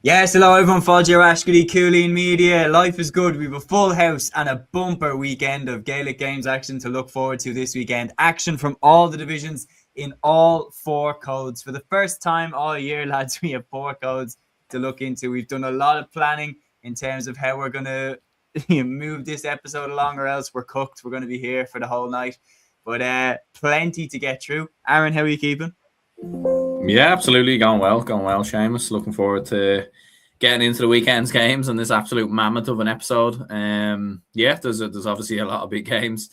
Yes, hello everyone, Fáilte Ashkely, Cúilín Media. Life is good. We have a full house and a bumper weekend of Gaelic Games action to look forward to this weekend. Action from all the divisions in all four codes. For the first time all year, lads, we have four codes to look into. We've done a lot of planning in terms of how we're going to move this episode along, or else we're cooked. We're going to be here for the whole night. But plenty to get through. Aaron, how are you keeping? Yeah, absolutely. Going well, Seamus. Looking forward to getting into the weekend's games and this absolute mammoth of an episode. There's obviously a lot of big games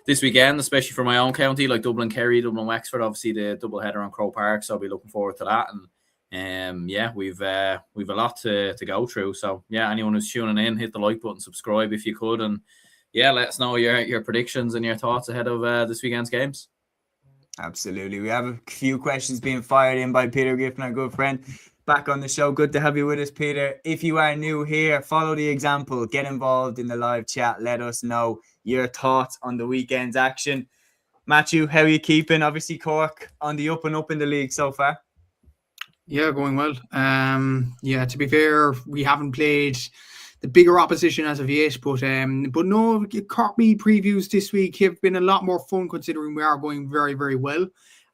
this weekend, especially for my own county, like Dublin, Kerry, Dublin, Wexford. Obviously, the double header on Croke Park, so I'll be looking forward to that. And we've a lot to go through. So yeah, anyone who's tuning in, hit the like button, subscribe if you could, and yeah, let us know your predictions and your thoughts ahead of this weekend's games. Absolutely. We have a few questions being fired in by Peter Griffin, our good friend, back on the show. Good to have you with us, Peter. If you are new here, follow the example. Get involved in the live chat. Let us know your thoughts on the weekend's action. Matthew, how are you keeping? Obviously, Cork on the up and up in the league so far. Yeah, going well. To be fair, we haven't played the bigger opposition as of yet, but no, Corby previews this week have been a lot more fun considering we are going very, very well,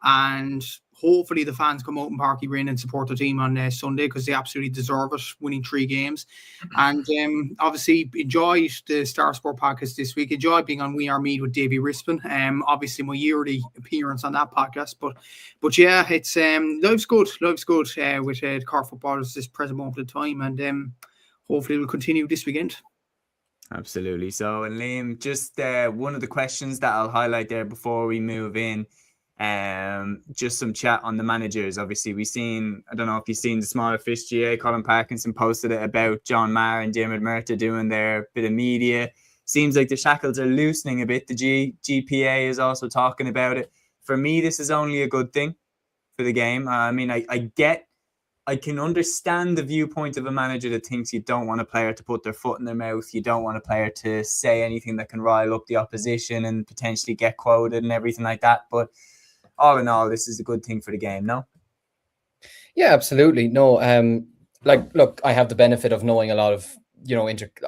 and hopefully the fans come out in Parky Green and support the team on Sunday because they absolutely deserve it, winning 3 games. And obviously enjoyed the Star Sport podcast this week. Enjoyed being on We Are Mead with Davy Rispin. Obviously my yearly appearance on that podcast. But yeah, it's life's good. Life's good with Cork footballers this present moment of time, and hopefully we'll continue this weekend. Absolutely. So, and Liam, just one of the questions that I'll highlight there before we move in. Just some chat on the managers. Obviously, I don't know if you've seen the Smaller Fish GA, Colin Parkinson posted it about John Maher and Diarmuid Murtagh doing their bit of media. Seems like the shackles are loosening a bit. The GPA is also talking about it. For me, this is only a good thing for the game. I mean, I can understand the viewpoint of a manager that thinks you don't want a player to put their foot in their mouth. You don't want a player to say anything that can rile up the opposition and potentially get quoted and everything like that. But all in all, this is a good thing for the game, no? Yeah, absolutely. No, look, I have the benefit of knowing a lot of,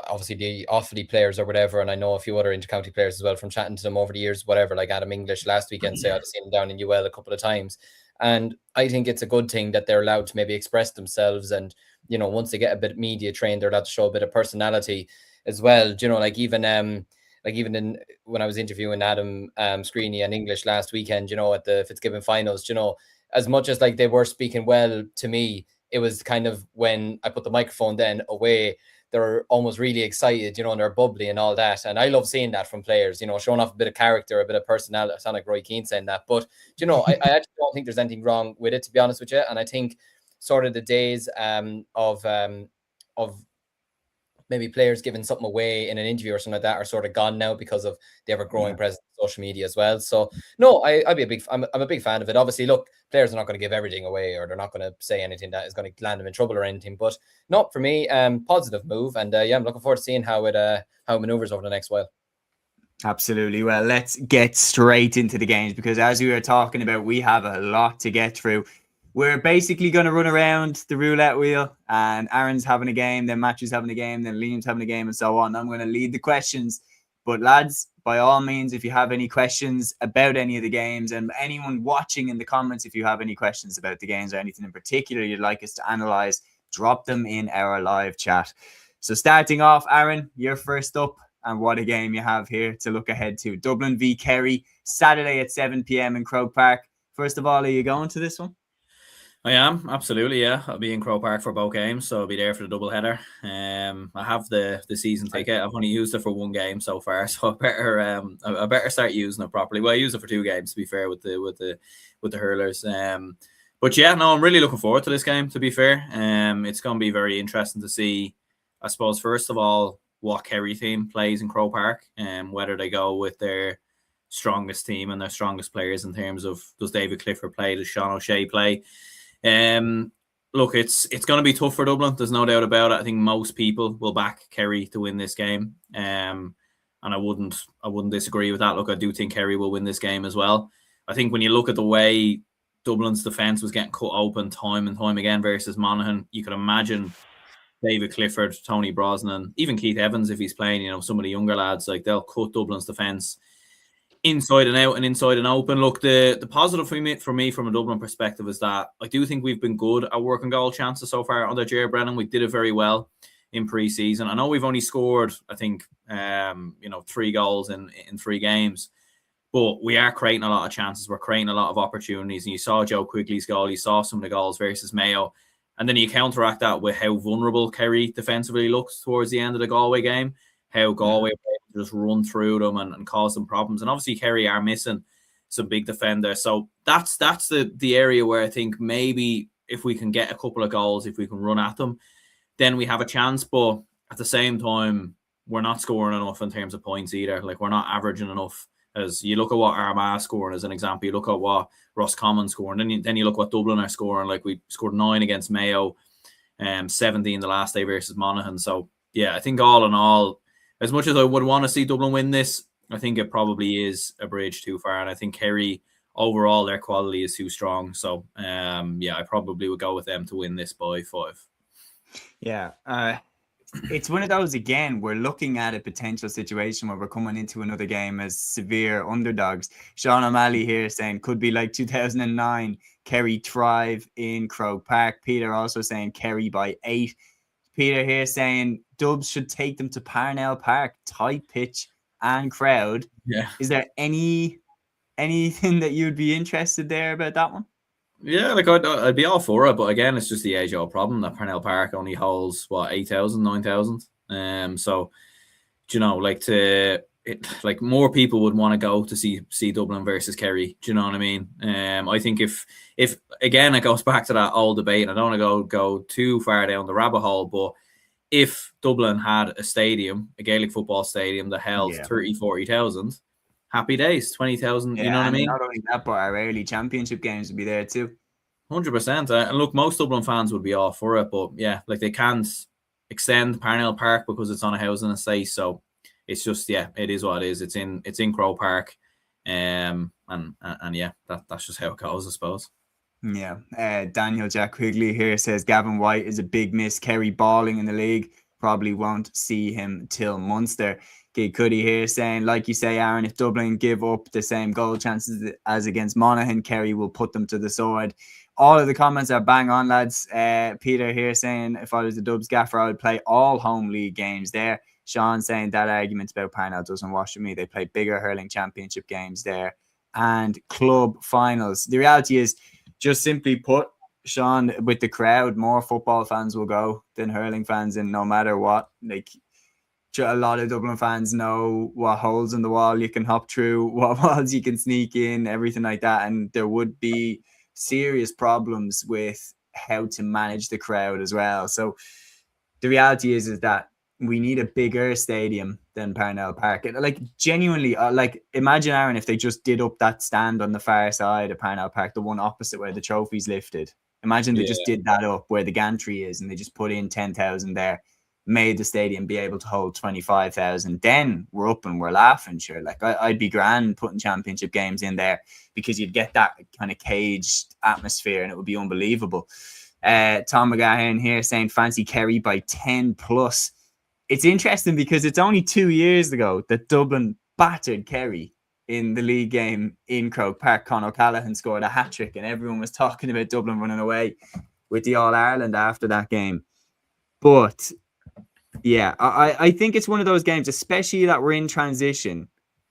obviously the Offaly players or whatever, and I know a few other intercounty players as well from chatting to them over the years, whatever, like Adam English last weekend, say I've seen him down in UL a couple of times. And I think it's a good thing that they're allowed to maybe express themselves. And, once they get a bit media trained, they're allowed to show a bit of personality as well. Even in when I was interviewing Adam Screeney and English last weekend, at the Fitzgibbon finals, as much as like they were speaking well to me, it was kind of when I put the microphone then away, they're almost really excited, and they're bubbly and all that. And I love seeing that from players, showing off a bit of character, a bit of personality. I sound like Roy Keane saying that. But, I actually don't think there's anything wrong with it, to be honest with you. And I think sort of the days of maybe players giving something away in an interview or something like that are sort of gone now because of they have a growing presence on social media as well. So no, I'm a big fan of it. Obviously, look, players are not going to give everything away, or they're not going to say anything that is going to land them in trouble or anything. But no, for me, positive move, and I'm looking forward to seeing how it maneuvers over the next while. Absolutely. Well, let's get straight into the games, because as we were talking about, we have a lot to get through. We're basically going to run around the roulette wheel, and Aaron's having a game, then Matthew's having a game, then Liam's having a game, and so on. I'm going to lead the questions. But lads, by all means, if you have any questions about any of the games, and anyone watching in the comments, if you have any questions about the games or anything in particular you'd like us to analyze, drop them in our live chat. So starting off, Aaron, you're first up, and what a game you have here to look ahead to. Dublin v Kerry, Saturday at 7 p.m. in Croke Park. First of all, are you going to this one? I am, absolutely, yeah. I'll be in Croke Park for both games, so I'll be there for the double header. I have the season ticket. I've only used it for one game so far, so I better start using it properly. Well, I used it for 2 games, to be fair, with the hurlers. But yeah, no, I'm really looking forward to this game, to be fair. It's going to be very interesting to see, I suppose, first of all, what Kerry team plays in Croke Park, and whether they go with their strongest team and their strongest players in terms of, does David Clifford play, does Sean O'Shea play? Look, it's going to be tough for Dublin. There's no doubt about it. I think most people will back Kerry to win this game, and I wouldn't disagree with that. Look, I do think Kerry will win this game as well. I think when you look at the way Dublin's defence was getting cut open time and time again versus Monaghan. You could imagine David Clifford, Tony Brosnan, even Keith Evans, if he's playing, some of the younger lads, like they'll cut Dublin's defence inside and out and inside and open. Look, the positive for me from a Dublin perspective is that I do think we've been good at working goal chances so far under Ger Brennan. We did it very well in pre-season. I know we've only scored, I think, 3 goals in 3 games, but we are creating a lot of chances. We're creating a lot of opportunities. And you saw Joe Quigley's goal. You saw some of the goals versus Mayo. And then you counteract that with how vulnerable Kerry defensively looks towards the end of the Galway game, how Galway just run through them and cause them problems. And obviously Kerry are missing some big defenders. So that's the area where I think maybe if we can get a couple of goals, if we can run at them, then we have a chance. But at the same time, we're not scoring enough in terms of points either. Like, we're not averaging enough. As you look at what Armagh scoring as an example, you look at what Roscommon scoring, then you look what Dublin are scoring. Like, we scored 9 against Mayo, 17 the last day versus Monaghan. So yeah, I think all in all, as much as I would want to see Dublin win this, I think it probably is a bridge too far. And I think Kerry, overall, their quality is too strong. So I probably would go with them to win this by 5. Yeah. It's one of those, again, we're looking at a potential situation where we're coming into another game as severe underdogs. Sean O'Malley here saying could be like 2009, Kerry thrive in Croke Park. Peter also saying Kerry by 8. Peter here saying Dubs should take them to Parnell Park, tight pitch and crowd. Yeah. Is there anything that you'd be interested there about that one? Yeah, like I'd be all for it, but again, it's just the age-old problem that Parnell Park only holds 8,000, 9,000. So, more people would want to go to see Dublin versus Kerry. Do you know what I mean? I think if again it goes back to that old debate, and I don't want to go too far down the rabbit hole, but if Dublin had a stadium, a Gaelic football stadium that held 30,000, 40,000. Happy days, 20,000. You know what I mean? Not only that, but our early championship games would be there too. 100%. And look, most Dublin fans would be all for it, but yeah, like they can't extend Parnell Park because it's on a housing estate. So it's just, it is what it is. It's in Croke Park, and that's just how it goes, I suppose. Yeah. Daniel Jack Quigley here says Gavin White is a big miss. Kerry balling in the league. Probably won't see him till Munster. Gig Cuddy here saying, like you say, Aaron, if Dublin give up the same goal chances as against Monaghan, Kerry will put them to the sword. All of the comments are bang on, lads. Peter here saying, if I was the Dubs gaffer, I would play all home league games there. Sean saying that argument about Parnell doesn't wash with me. They play bigger hurling championship games there and club finals. The reality is, just simply put, Sean, with the crowd, more football fans will go than hurling fans, and no matter what, like, a lot of Dublin fans know what holes in the wall you can hop through, what walls you can sneak in, everything like that. And there would be serious problems with how to manage the crowd as well. So the reality is that we need a bigger stadium than Parnell Park. Like, genuinely, imagine, Aaron, if they just did up that stand on the far side of Parnell Park, the one opposite where the trophy's lifted. Imagine they just did that up where the gantry is, and they just put in 10,000 there, made the stadium be able to hold 25,000. Then we're up and we're laughing, sure. Like, I'd be grand putting championship games in there because you'd get that kind of caged atmosphere and it would be unbelievable. Tom McGahan here saying fancy Kerry by 10 plus. It's interesting because it's only 2 years ago that Dublin battered Kerry in the league game in Croke Park. Conor O'Callaghan scored a hat-trick and everyone was talking about Dublin running away with the All-Ireland after that game. But yeah, I think it's one of those games, especially that we're in transition.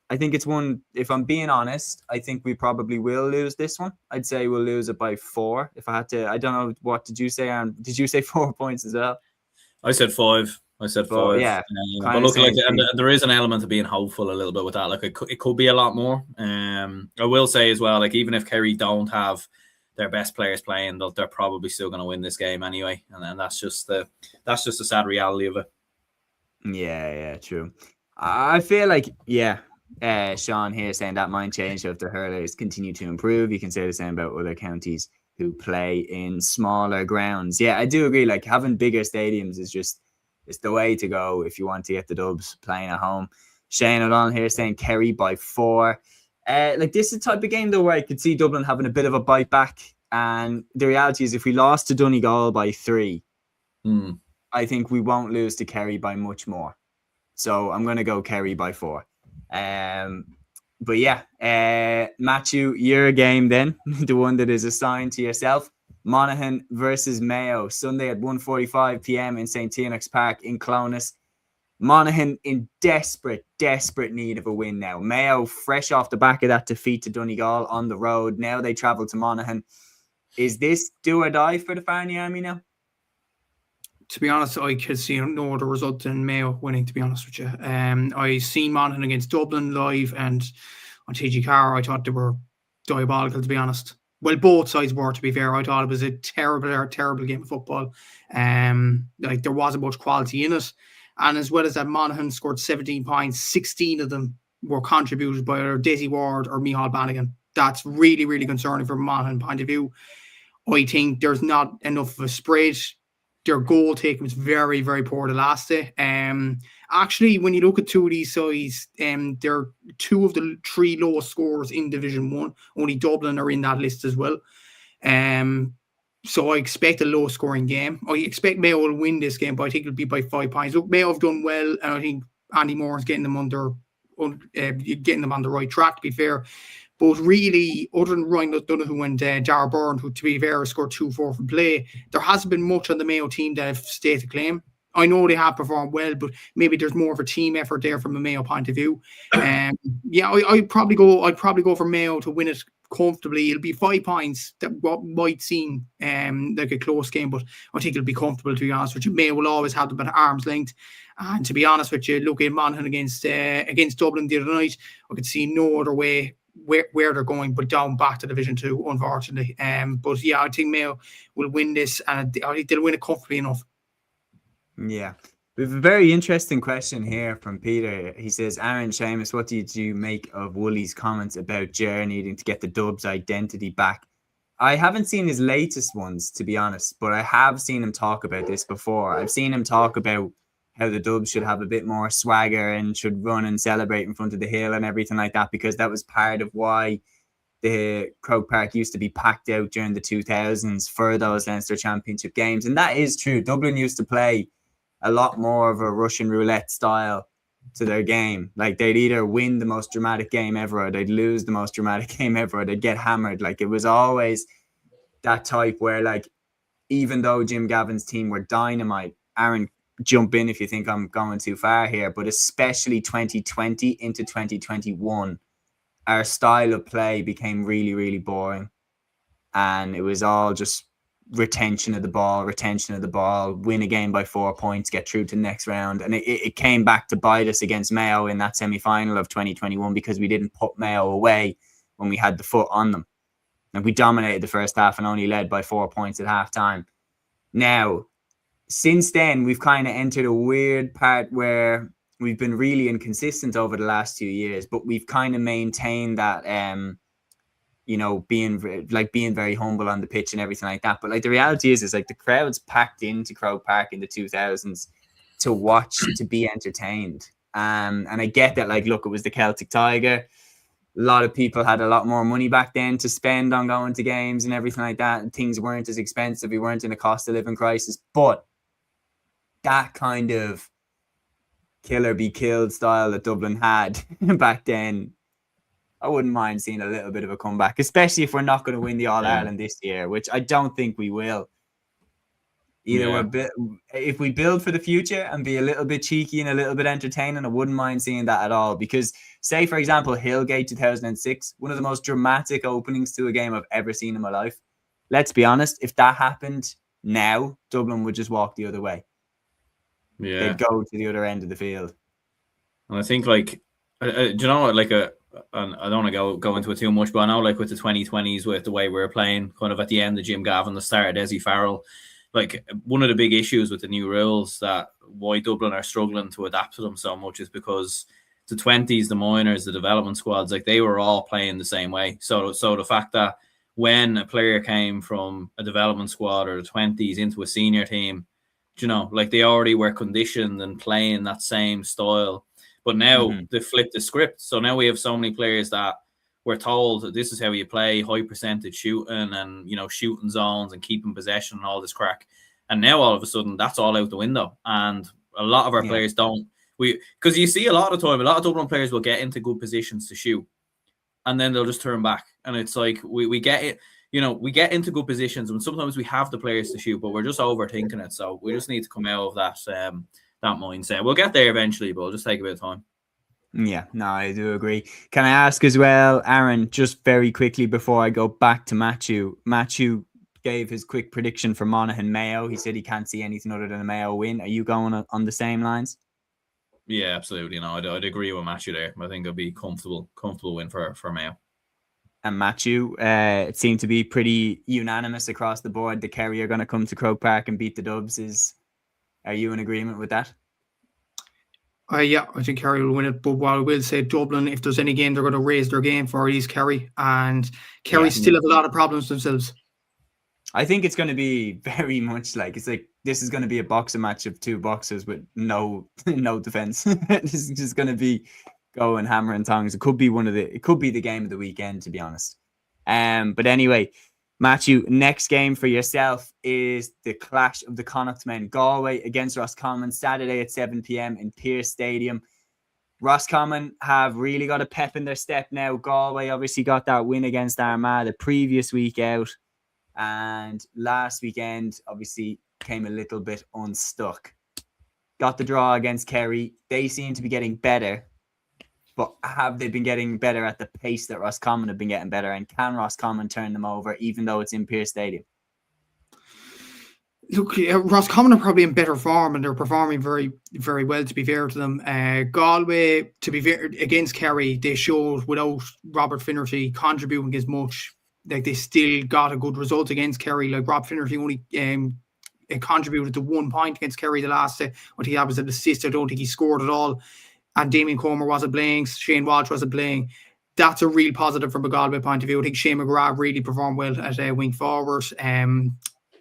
I think it's one, if I'm being honest, I think we probably will lose this one. I'd say we'll lose it by 4. If I had to, I don't know, what did you say, Aaron? Did you say 4 points as well? I said 5. Yeah. But look, like, and there is an element of being hopeful a little bit with that. Like, it could be a lot more. I will say as well, like, even if Kerry don't have their best players playing, they're probably still going to win this game anyway. And that's just the sad reality of it. Yeah, true. I feel like, Sean here saying that might change if the hurlers continue to improve. You can say the same about other counties who play in smaller grounds. Yeah, I do agree. Like, having bigger stadiums is just, it's the way to go if you want to get the Dubs playing at home. Shane O'Donnell here saying Kerry by 4. Like this is the type of game though where I could see Dublin having a bit of a bite back. And the reality is, if we lost to Donegal by 3, I think we won't lose to Kerry by much more. So I'm going to go Kerry by 4. But yeah, Matthew, your game then, the one that is assigned to yourself. Monaghan versus Mayo, Sunday at 1:45 p.m. in St. Tenoch's Park in Clonus. Monaghan in desperate need of a win now. Mayo fresh off the back of that defeat to Donegal on the road. Now they travel to Monaghan. Is this do or die for the Farney Army now? To be honest, I could see no other result than Mayo winning, to be honest with you. I seen Monaghan against Dublin live, and on TG Car, I thought they were diabolical, to be honest. Well, both sides were, to be fair. I thought it was a terrible game of football. Like there wasn't much quality in it. And as well as that, Monaghan scored 17 points. 16 of them were contributed by either Desi Ward or Micheál Bannigan. That's really, really concerning from a Monaghan point of view. I think there's not enough of a spread. Their goal taking was very, very poor the last day. Actually, when you look at two of these sides, they're 2 of the 3 lowest scorers in Division 1. Only Dublin are in that list as well. So I expect a low-scoring game. I expect Mayo will win this game, but I think it'll be by 5 points. Look, Mayo have done well, and I think Andy Moore is getting them on the right track, to be fair. But really, other than Ryan Donoghue and Dara Byrne, who, to be fair, scored 2-4 from play, there hasn't been much on the Mayo team that have stated claim. I know they have performed well, but maybe there's more of a team effort there from a Mayo point of view. Yeah, I'd probably go for Mayo to win it comfortably. It'll be 5 points. That what might seem like a close game, but I think it'll be comfortable, to be honest with you. Mayo will always have them at arm's length. And to be honest with you, look at Monaghan against Dublin the other night, I could see no other way where they're going but down back to Division 2, unfortunately. But yeah, I think Mayo will win this, and I think they'll win it comfortably enough. Yeah. We have a very interesting question here from Peter. He says, Aaron, Seamus, what did you make of Wooly's comments about Ger needing to get the Dubs identity back? I haven't seen his latest ones, to be honest, but I have seen him talk about this before. I've seen him talk about how the Dubs should have a bit more swagger and should run and celebrate in front of the hill and everything like that, because that was part of why the Croke Park used to be packed out during the 2000s for those Leinster Championship games. And that is true. Dublin used to play a lot more of a Russian roulette style to their game. Like they'd either win the most dramatic game ever, or they'd lose the most dramatic game ever, or they'd get hammered. Like it was always that type where, like, even though Jim Gavin's team were dynamite, Aaron, jump in if you think I'm going too far here, but especially 2020 into 2021, our style of play became really, really boring. And it was all just retention of the ball, win a game by 4 points, get through to the next round. And it came back to bite us against Mayo in that semi-final of 2021 because we didn't put Mayo away when we had the foot on them. And we dominated the first half and only led by 4 points at half-time. Now, since then, we've kind of entered a weird part where we've been really inconsistent over the last 2 years, but we've kind of maintained that being very humble on the pitch and everything like that. But like the reality is like the crowds packed into Croke Park in the 2000s to watch, to be entertained. And I get that, like, look, it was the Celtic Tiger. A lot of people had a lot more money back then to spend on going to games and everything like that. And things weren't as expensive. We weren't in a cost of living crisis. But that kind of killer be killed style that Dublin had back then, I wouldn't mind seeing a little bit of a comeback, especially if we're not going to win the All-Ireland this year, which I don't think we will. If we build for the future and be a little bit cheeky and a little bit entertaining, I wouldn't mind seeing that at all. Because, say, for example, Hillgate 2006, one of the most dramatic openings to a game I've ever seen in my life. Let's be honest, if that happened now, Dublin would just walk the other way. Yeah, they'd go to the other end of the field. And I think, like, do you know, like and I don't want to go into it too much, but I know, like, with the 2020s, with the way we were playing, kind of at the end of Jim Gavin, the start of Desi Farrell, like, one of the big issues with the new rules that why Dublin are struggling to adapt to them so much is because the 20s, the minors, the development squads, like, they were all playing the same way. So the fact that when a player came from a development squad or the 20s into a senior team, you know, like, they already were conditioned and playing that same style. But now they flipped the script. So now we have so many players that we're told that this is how you play, high percentage shooting and, shooting zones and keeping possession and all this crack. And now all of a sudden that's all out the window. And a lot of our players don't. Because you see a lot of time, a lot of Dublin players will get into good positions to shoot and then they'll just turn back. And it's like we get it, we get into good positions and sometimes we have the players to shoot, but we're just overthinking it. So we just need to come out of that mindset. We'll get there eventually, but it'll just take a bit of time. Yeah, no, I do agree. Can I ask as well, Aaron, just very quickly before I go back to Matthew? Matthew gave his quick prediction for Monaghan Mayo. He said he can't see anything other than a Mayo win. Are you going on the same lines? Yeah, absolutely. No, I'd agree with Matthew there. I think it'll be comfortable win for Mayo. And Matthew, it seemed to be pretty unanimous across the board. The Kerry are going to come to Croke Park and beat the Dubs. Are you in agreement with that? Yeah, I think Kerry will win it. But what I will say, Dublin, if there's any game they're going to raise their game for, it is Kerry. And Kerry still have a lot of problems themselves. I think it's going to be very much like this is going to be a boxing match of two boxers with no defense. This is just going to be going hammer and tongs. It could be the game of the weekend, to be honest. But anyway, Matthew, next game for yourself is the clash of the Connacht men, Galway against Roscommon, Saturday at 7 p.m. in Pearse Stadium. Roscommon have really got a pep in their step now. Galway obviously got that win against Armagh the previous week out. And last weekend, obviously, came a little bit unstuck. Got the draw against Kerry. They seem to be getting better. But have they been getting better at the pace that Roscommon have been getting better? And can Roscommon turn them over, even though it's in Pearse Stadium? Look, Roscommon are probably in better form and they're performing very, very well, to be fair to them. Galway, to be fair, against Kerry, they showed without Robert Finnerty contributing as much. Like, they still got a good result against Kerry. Like, Rob Finnerty only contributed to 1 point against Kerry the last. I think that was an assist. I don't think he scored at all. And Damien Comer wasn't playing. Shane Walsh wasn't playing. That's a real positive from a Galway point of view. I think Shane McGrath really performed well at wing forward.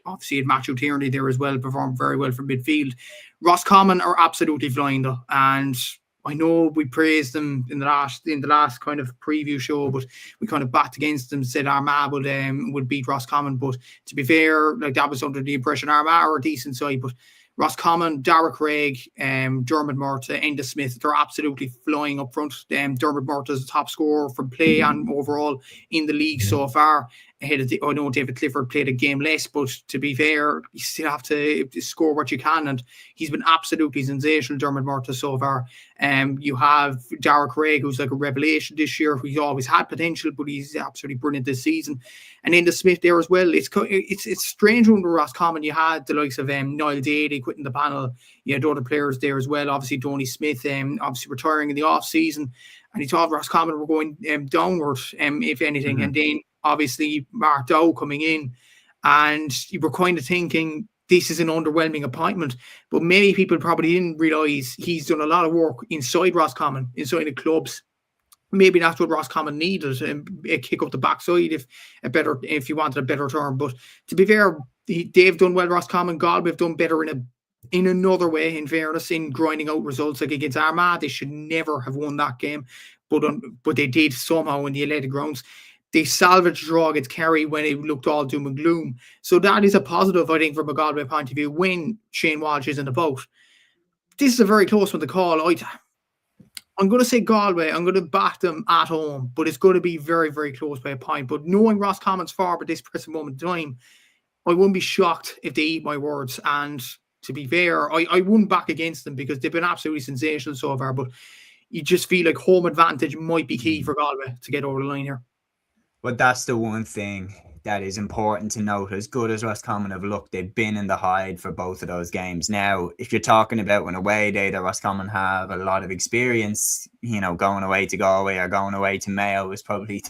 Obviously, had Matthew Tierney there as well, performed very well from midfield. Roscommon are absolutely flying though, and I know we praised them in the last kind of preview show, but we kind of backed against them, said Armagh would beat Roscommon. But to be fair, like, that was under the impression Armagh are a decent side, but Roscommon, Dara Craig, Dermot Murtagh, Enda Smith, they're absolutely flying up front. Dermot Murtagh is the top scorer from play and overall in the league so far. Ahead of I know David Clifford played a game less, but to be fair, you still have to score what you can, and he's been absolutely sensational, Dermot Murtagh, so far. You have Dara Craig, who's like a revelation this year, who's always had potential, but he's absolutely brilliant this season. And Enda Smith there as well. It's strange under Roscommon. You had the likes of Niall Daly quitting the panel. You had other players there as well. Obviously, Donny Smith, obviously retiring in the off season, and he thought Roscommon were going downward, if anything. Mm-hmm. And then obviously Mark Dow coming in, and you were kind of thinking this is an underwhelming appointment, but many people probably didn't realise he's done a lot of work inside Roscommon, inside the clubs. Maybe that's what Roscommon needed, a kick up the backside, if you wanted a better term. But to be fair, they've done well. Roscommon, Galway have done better in another way, in fairness, in grinding out results. Like against Armagh, they should never have won that game, but they did somehow in the elected grounds. They salvaged the draw against Kerry when it looked all doom and gloom. So that is a positive, I think, from a Galway point of view when Shane Walsh isn't about. This is a very close one to call. I'm going to say Galway. I'm going to back them at home, but it's going to be very, very close by a point. But knowing Roscommon's form at this present moment in time, I wouldn't be shocked if they eat my words. And to be fair, I wouldn't back against them because they've been absolutely sensational so far. But you just feel like home advantage might be key for Galway to get over the line here. But that's the one thing that is important to note. As good as Roscommon have looked, they've been in the hide for both of those games. Now, if you're talking about an away day that Roscommon have a lot of experience, going away to Galway or going away to Mayo is probably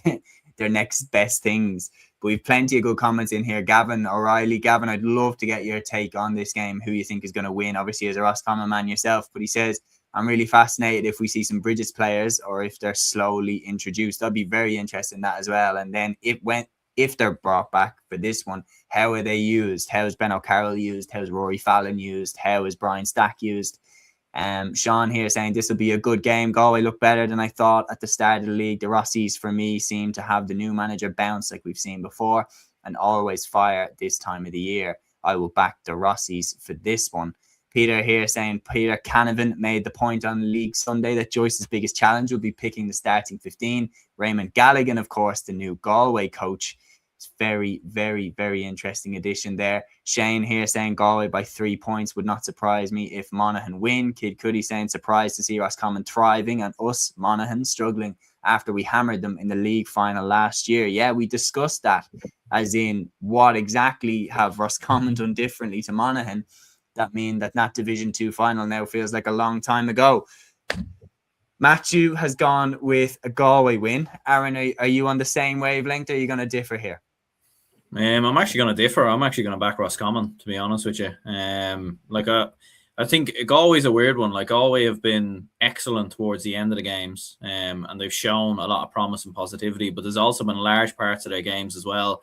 their next best things. But we've plenty of good comments in here. Gavin O'Reilly. Gavin, I'd love to get your take on this game, who you think is going to win, obviously as a Roscommon man yourself. But he says, I'm really fascinated if we see some Bridges players or if they're slowly introduced. I'd be very interested in that as well. And then if they're brought back for this one, how are they used? How is Ben O'Carroll used? How is Rory Fallon used? How is Brian Stack used? Sean here saying this will be a good game. Galway look better than I thought at the start of the league. The Rossies, for me, seem to have the new manager bounce like we've seen before and always fire this time of the year. I will back the Rossies for this one. Peter here saying Peter Canavan made the point on League Sunday that Joyce's biggest challenge will be picking the starting 15. Raymond Galligan, of course, the new Galway coach. It's very, very, very interesting addition there. Shane here saying Galway by 3 points would not surprise me if Monaghan win. Kid Cuddy saying surprised to see Roscommon thriving and us, Monaghan, struggling after we hammered them in the league final last year. Yeah, we discussed that, as in what exactly have Roscommon done differently to Monaghan that mean that Division 2 final now feels like a long time ago. Matthew has gone with a Galway win. Aaron, are you on the same wavelength, or are you going to differ here? I'm actually going to differ. I'm actually going to back Roscommon, to be honest with you. I think Galway's a weird one. Like, Galway have been excellent towards the end of the games, and they've shown a lot of promise and positivity. But there's also been large parts of their games as well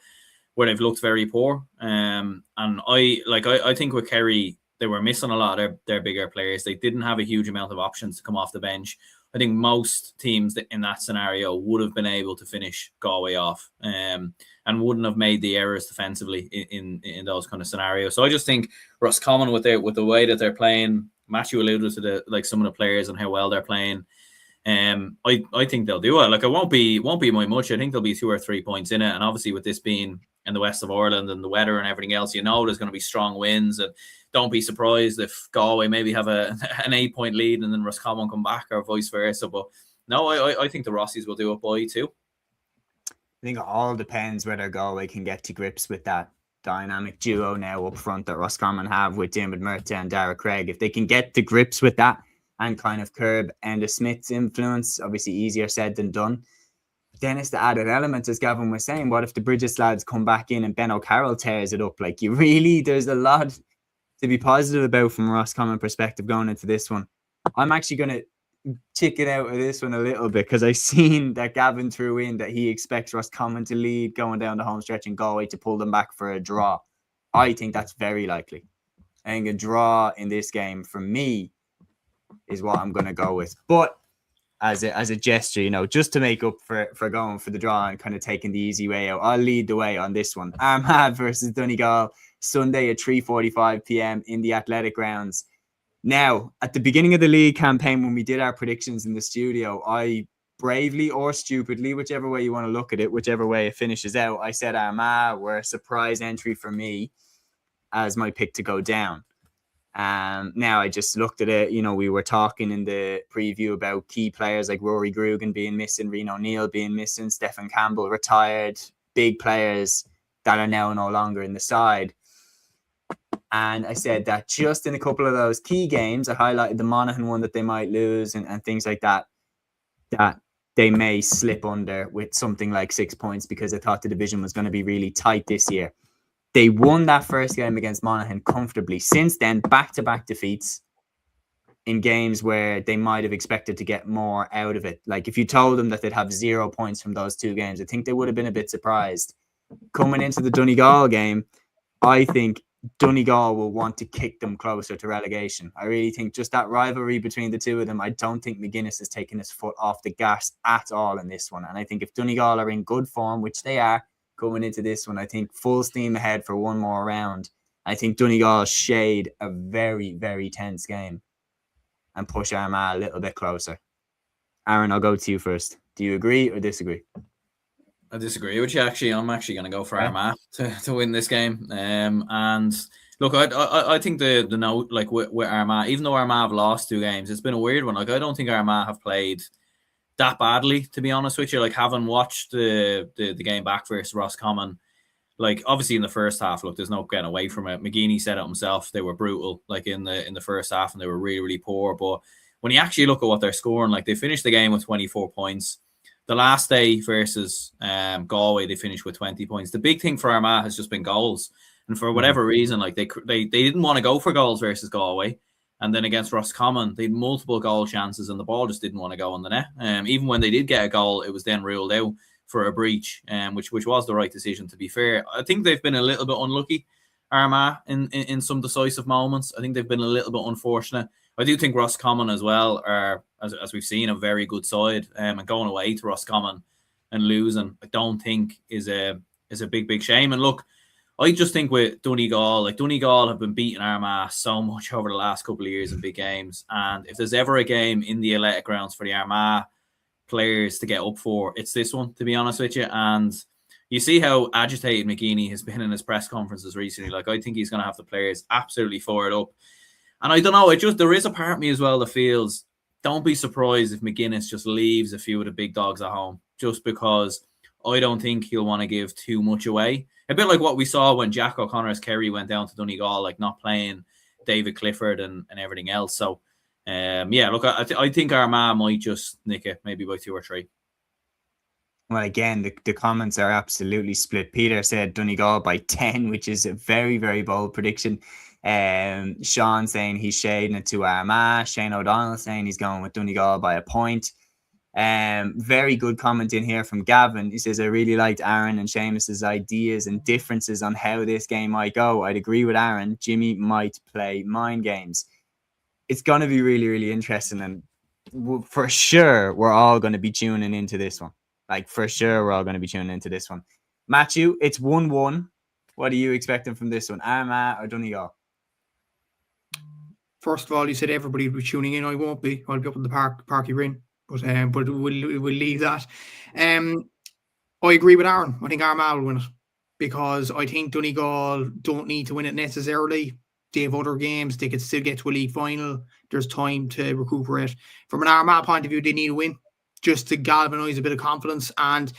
where they've looked very poor. And I think with Kerry, they were missing a lot of their bigger players. They didn't have a huge amount of options to come off the bench. I think most teams in that scenario would have been able to finish Galway off, and wouldn't have made the errors defensively in those kind of scenarios. So I just think Roscommon with the way that they're playing, Matthew alluded to some of the players and how well they're playing. I think they'll do it. Like, it won't be by much. I think there'll be 2 or 3 points in it. And obviously with this being in the west of Ireland and the weather and everything else, there's going to be strong winds, and don't be surprised if Galway maybe have an 8-point lead and then Roscommon come back, or vice versa. But no, I think the Rossies will do it by 2. I think it all depends whether Galway can get to grips with that dynamic duo now up front that Roscommon have with Diarmuid Murtagh and Dara Craig. If they can get to grips with that and kind of curb Enda Smith's influence, obviously easier said than done. Then it's the added element, as Gavin was saying. What if the Bridges lads come back in and Ben O'Carroll tears it up? Like, there's a lot to be positive about from a Roscommon perspective going into this one. I'm actually going to chicken out of this one a little bit, because I seen that Gavin threw in that he expects Roscommon to lead going down the home stretch and Galway to pull them back for a draw. I think that's very likely. I think a draw in this game, for me, is what I'm going to go with. But as a gesture, just to make up for going for the draw and kind of taking the easy way out, I'll lead the way on this one. Armagh versus Donegal, Sunday at 3:45 p.m. in the Athletic Grounds. Now, at the beginning of the league campaign, when we did our predictions in the studio, I bravely or stupidly, whichever way you want to look at it, whichever way it finishes out, I said Armagh were a surprise entry for me as my pick to go down. Now I just looked at it, we were talking in the preview about key players like Rory Grugan being missing, Reno O'Neill being missing, Stephen Campbell retired, big players that are now no longer in the side. And I said that just in a couple of those key games, I highlighted the Monaghan one that they might lose and things like that they may slip under with something like 6 points, because I thought the division was going to be really tight this year. They won that first game against Monaghan comfortably. Since then, back-to-back defeats in games where they might have expected to get more out of it. Like, if you told them that they'd have 0 points from those 2 games, I think they would have been a bit surprised. Coming into the Donegal game, I think Donegal will want to kick them closer to relegation. I really think just that rivalry between the two of them, I don't think McGuinness has taken his foot off the gas at all in this one. And I think if Donegal are in good form, which they are, going into this one, I think full steam ahead for one more round. I think Donegal shade a very, very tense game and push Armagh a little bit closer. Aaron, I'll go to you first. Do you agree or disagree? I disagree with you, actually. I'm actually going to go for Armagh to win this game. And look, I think the note, like with Armagh, even though Armagh have lost 2 games, it's been a weird one. Like, I don't think Armagh have played that badly, to be honest with you. Like, having watched the game back versus Roscommon, like, obviously in the first half, look, there's no getting away from it. McGeaney said it himself, they were brutal, like, in the first half, and they were really, really poor. But when you actually look at what they're scoring, like, they finished the game with 24 points. The last day versus Galway, they finished with 20 points. The big thing for Armagh has just been goals, and for whatever reason, like, they didn't want to go for goals versus Galway. And then against Roscommon, they had multiple goal chances and the ball just didn't want to go on the net. Even when they did get a goal, it was then ruled out for a breach, which was the right decision, to be fair. I think they've been a little bit unlucky, Armagh, in some decisive moments. I think they've been a little bit unfortunate. I do think Roscommon as well are, as we've seen, a very good side. And going away to Roscommon and losing, I don't think is a big shame. And look, I just think with Donegal, like Donegal have been beating Armagh so much over the last couple of years in big games. And if there's ever a game in the Athletic Grounds for the Armagh players to get up for, it's this one, to be honest with you. And you see how agitated McGeeney has been in his press conferences recently. Like, I think he's going to have the players absolutely fired up. And I don't know, there is a part of me as well that feels, don't be surprised if McGuinness just leaves a few of the big dogs at home, just because I don't think he'll want to give too much away. A bit like what we saw when Jack O'Connor's Kerry went down to Donegal, like not playing David Clifford and everything else. So, look, I think Armagh might just nick it, maybe by 2 or 3. Well, again, the comments are absolutely split. Peter said Donegal by 10, which is a very, very bold prediction. Sean saying he's shading it to Armagh. Shane O'Donnell saying he's going with Donegal by a point. Very good comment in here from Gavin. He says, I really liked Aaron and Seamus's ideas and differences on how this game might go. I'd agree with Aaron. Jimmy might play mind games. It's going to be really, really interesting. And for sure, we're all going to be tuning into this one. Like, for sure, we're all going to be tuning into this one. Matthew, it's 1-1. What are you expecting from this one? Armagh or Donegal? First of all, you said everybody would be tuning in. I won't be. I'll be up in the Parky Ring. But we'll leave that. I agree with Aaron. I think Armagh will win it, because I think Donegal don't need to win it necessarily. They have other games. They could still get to a league final. There's time to recuperate. From an Armagh point of view, they need a win just to galvanise a bit of confidence. And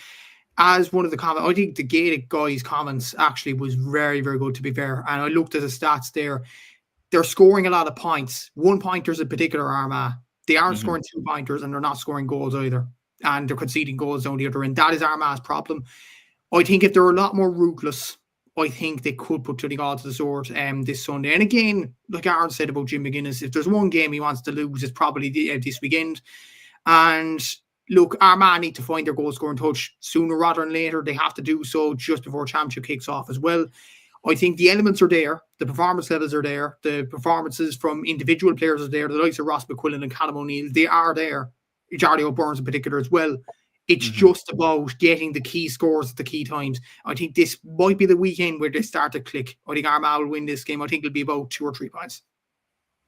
as one of the comments, I think the Gaelic guy's comments actually was very, very good, to be fair. And I looked at the stats there. They're scoring a lot of points. 1-pointers in particular, Armagh. They aren't scoring 2-pointers, and they're not scoring goals either. And they're conceding goals down the other end. That is Armagh's problem. I think if they're a lot more ruthless, I think they could put Donegal to the sword this Sunday. And again, like Aaron said about Jim McGuinness, if there's one game he wants to lose, it's probably this weekend. And look, Armagh need to find their goal scoring touch sooner rather than later. They have to do so just before championship kicks off as well. I think the elements are there. The performance levels are there. The performances from individual players are there. The likes of Ross McQuillan and Callum O'Neill, they are there. Charlie O'Burns in particular as well. It's just about getting the key scores at the key times. I think this might be the weekend where they start to click. I think Armagh will win this game. I think it'll be about 2 or 3 points.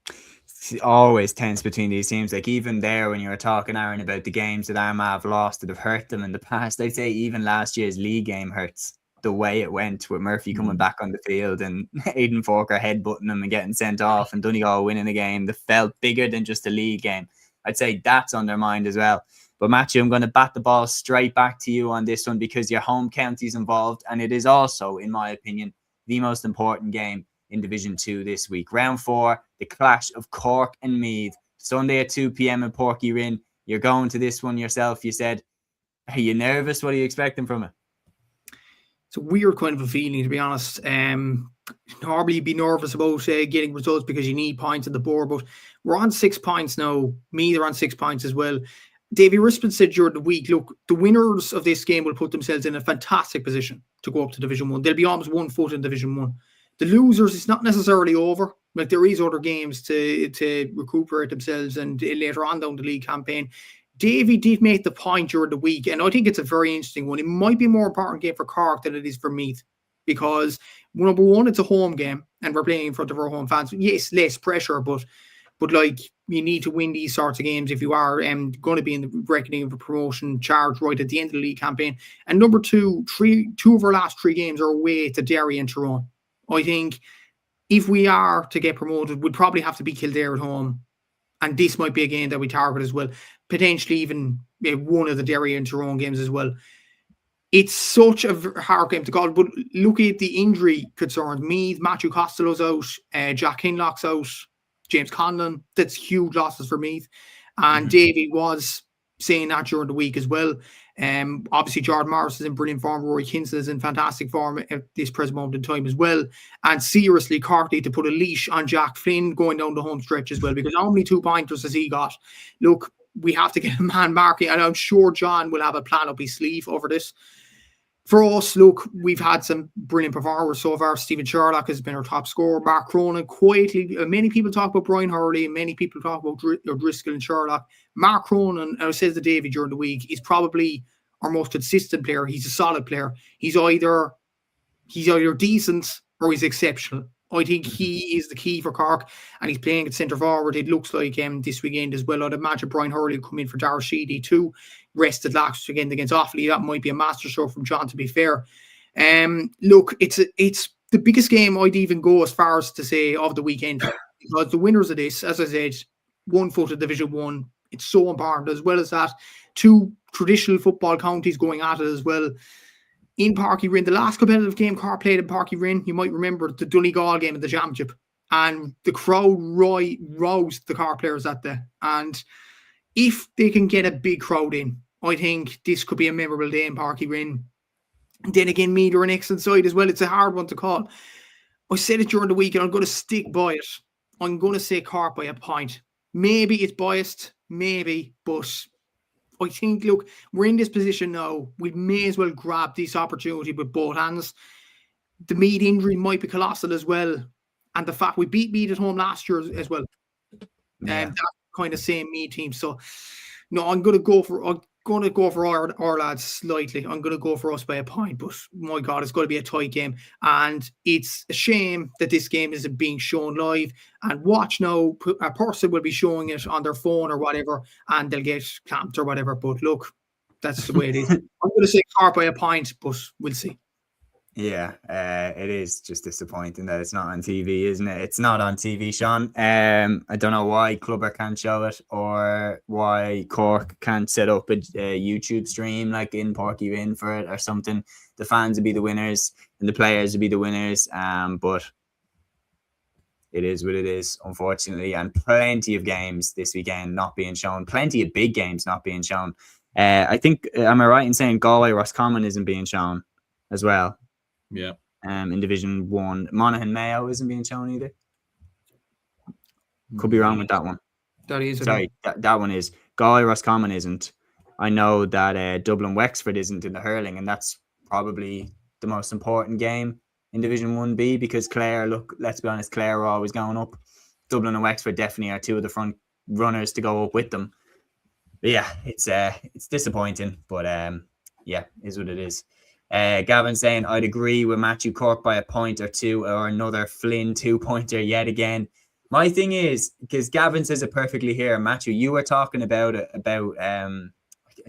It's always tense between these teams. Like, even there, when you were talking, Aaron, about the games that Armagh have lost that have hurt them in the past, I'd say even last year's league game hurts. The way it went with Murphy coming back on the field and Aidan Forker headbutting him and getting sent off and Donegal winning a game that felt bigger than just a league game. I'd say that's on their mind as well. But Matthew, I'm going to bat the ball straight back to you on this one, because your home county's involved, and it is also, in my opinion, the most important game in Division 2 this week. Round 4, the clash of Cork and Meath, Sunday at 2 p.m. in Porky Rin. You're going to this one yourself, you said. Are you nervous? What are you expecting from it? It's a weird kind of a feeling, to be honest. Normally you'd be nervous about getting results because you need points on the board, but we're on 6 points now. Meath are on 6 points as well. Davy Rispin said during the week, look, the winners of this game will put themselves in a fantastic position to go up to Division 1. They'll be almost 1 foot in Division 1. The losers, it's not necessarily over. Like, there is other games to recuperate themselves and later on down the league campaign. Davy did make the point during the week, and I think it's a very interesting one. It might be a more important game for Cork than it is for Meath, because, number one, it's a home game, and we're playing in front of our home fans. Yes, less pressure, but like, you need to win these sorts of games if you are going to be in the reckoning of a promotion charge right at the end of the league campaign. And number two, 2 of our last 3 games are away to Derry and Tyrone. I think if we are to get promoted, we'd probably have to beat Kildare at home. And this might be a game that we target as well. Potentially even one of the Derry and Tyrone games as well. It's such a hard game to call. But look at the injury concerns. Meath, Matthew Costello's out. Jack Hinlock's out. James Conlon. That's huge losses for Meath. And Davy was saying that during the week as well. Obviously, Jordan Morris is in brilliant form. Rory Kinsella is in fantastic form at this present moment in time as well. And seriously, Cork need to put a leash on Jack Flynn going down the home stretch as well, because how many 2-pointers has he got? Look, we have to get a man marking, and I'm sure John will have a plan up his sleeve over this. For us, look, we've had some brilliant performers so far. Stephen Sherlock has been our top scorer. Mark Cronin, quietly, many people talk about Brian Hurley, and many people talk about Driscoll and Sherlock. Mark Cronin, I said to Davey during the week, is probably our most consistent player. He's a solid player. He's either decent or he's exceptional. I think he is the key for Cork, and he's playing at centre forward. It looks like this weekend as well. I'd imagine Brian Hurley will come in for Darragh Sheedy too. Rested last weekend against Offaly. That might be a masterstroke from John, to be fair. Look, it's the biggest game I'd even go as far as to say of the weekend, because the winners of this, as I said, 1 foot of Division 1. It's so important. As well as that, 2 traditional football counties going at it as well. In Páirc Uí Rinn, the last competitive game Cork played in Páirc Uí Rinn, you might remember the Donegal game of the championship, and the crowd roused the Cork players that day. And if they can get a big crowd in, I think this could be a memorable day in Páirc Uí Rinn. Then again, Meath are an excellent side as well. It's a hard one to call. I said it during the week, and I'm going to stick by it. I'm going to say Cork by a point. Maybe it's biased, maybe, but I think, look, we're in this position now. We may as well grab this opportunity with both hands. The Meath injury might be colossal as well. And the fact we beat Meath at home last year as well. That kind of same Meath team. So, no, I'm going to go for our lads slightly. I'm going to go for us by a point. But, my God, it's going to be a tight game. And it's a shame that this game isn't being shown live. And watch now, a person will be showing it on their phone or whatever, and they'll get clamped or whatever. But look, that's the way it is. I'm going to say Cork by a point, but we'll see. Yeah, it is just disappointing that it's not on TV, isn't it? It's not on TV, Sean. I don't know why Clubber can't show it, or why Cork can't set up a YouTube stream like in Páirc Uí Rinn for it or something. The fans would be the winners and the players would be the winners. But it is what it is, unfortunately. And plenty of games this weekend not being shown. Plenty of big games not being shown. I think, am I right in saying Galway Roscommon isn't being shown as well? Yeah. In Division 1. Monaghan Mayo isn't being shown either. Could be wrong with that one. That is. Sorry, that one is. Galway Roscommon isn't. I know that Dublin Wexford isn't in the hurling, and that's probably the most important game in Division 1B, because Clare, look, let's be honest, Clare are always going up. Dublin and Wexford definitely are 2 of the front runners to go up with them. But yeah, it's disappointing, but yeah, is what it is. Gavin saying, I'd agree with Matthew, Cork by a point or 2, or another Flynn 2-pointer yet again. My thing is, because Gavin says it perfectly here, Matthew, you were talking about I'm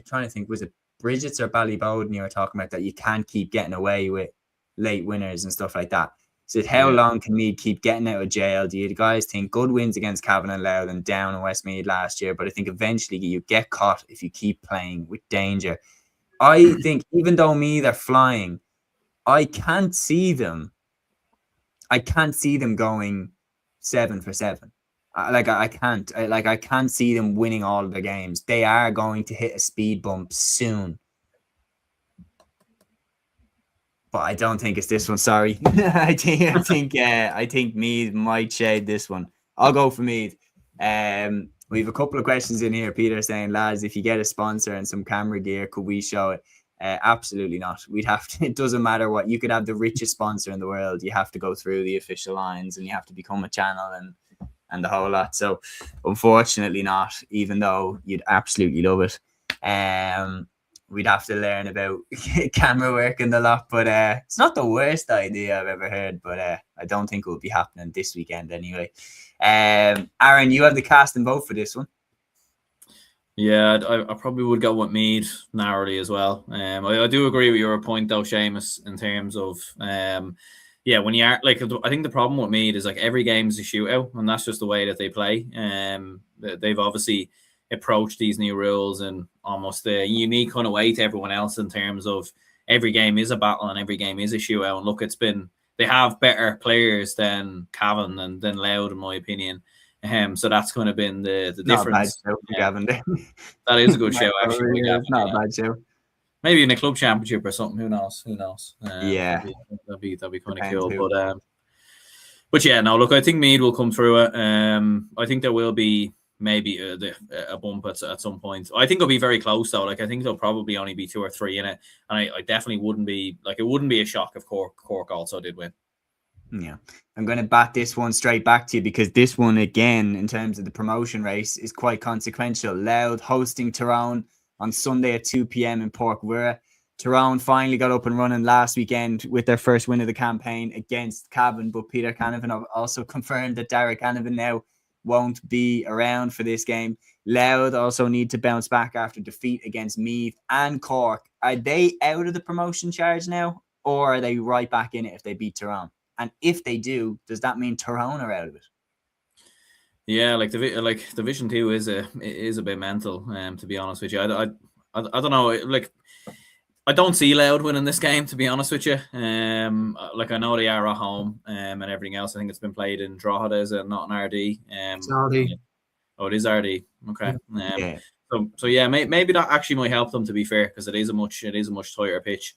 trying to think, was it Bridget's or Ballybowden you were talking about, that you can't keep getting away with late winners and stuff like that. So how long can Meath keep getting out of jail? Do you guys think good wins against Cavan and Louth and down in Westmeath last year? But I think eventually you get caught if you keep playing with danger. I think even though Meath are flying, I can't see them going 7 for 7. I can't see them winning all of their games. They are going to hit a speed bump soon. But I don't think it's this one. Sorry. I think Meath might shade this one. I'll go for Meath. We have a couple of questions in here. Peter saying, lads, if you get a sponsor and some camera gear, could we show it? Absolutely not. We'd have to. It doesn't matter what. You could have the richest sponsor in the world. You have to go through the official lines, and you have to become a channel and the whole lot. So unfortunately not, even though you'd absolutely love it. We'd have to learn about camera work and the lot, but it's not the worst idea I've ever heard, but I don't think it will be happening this weekend anyway. Aaron, you have the cast and vote for this one. Yeah, I probably would go with Meath narrowly as well. I do agree with your point though, Seamus, in terms of when you are like, I think the problem with Meath is like every game is a shootout, and that's just the way that they play. They've obviously approach these new rules in almost a unique kind of way to everyone else, in terms of every game is a battle and every game is a shootout. And look, they have better players than Cavan and than Louth, in my opinion. So that's kind of been the difference. Not a bad show for Gavin there. That is a good show, actually. It's not a bad show. Maybe in a club championship or something. Who knows? Yeah, that'd be kind of cool. But yeah, no. Look, I think Meath will come through it. I think there will be maybe a bump at some point. I think it'll be very close though. Like I think there'll probably only be 2 or 3 in it, and I definitely wouldn't be like, it wouldn't be a shock if Cork also did win. Yeah, I'm going to bat this one straight back to you, because this one, again, in terms of the promotion race, is quite consequential. Louth hosting Tyrone on Sunday at 2 p.m. in Porkvura. Tyrone finally got up and running last weekend with their first win of the campaign against Cavan, but Peter Canavan also confirmed that Dara Canavan now won't be around for this game. Louth also need to bounce back after defeat against Meath and Cork. Are they out of the promotion charge now, or are they right back in it if they beat Tyrone? And if they do, does that mean Tyrone are out of it? Yeah, like Division 2 is a bit mental. To be honest with you, I don't know. Like, I don't see Louth winning this game, to be honest with you. Like, I know they are at home and everything else. I think it's been played in Drogheda, is it not in RD? It's RD. Oh, it is RD. Okay. Yeah. So yeah, maybe that actually might help them, to be fair, because it is a much tighter pitch.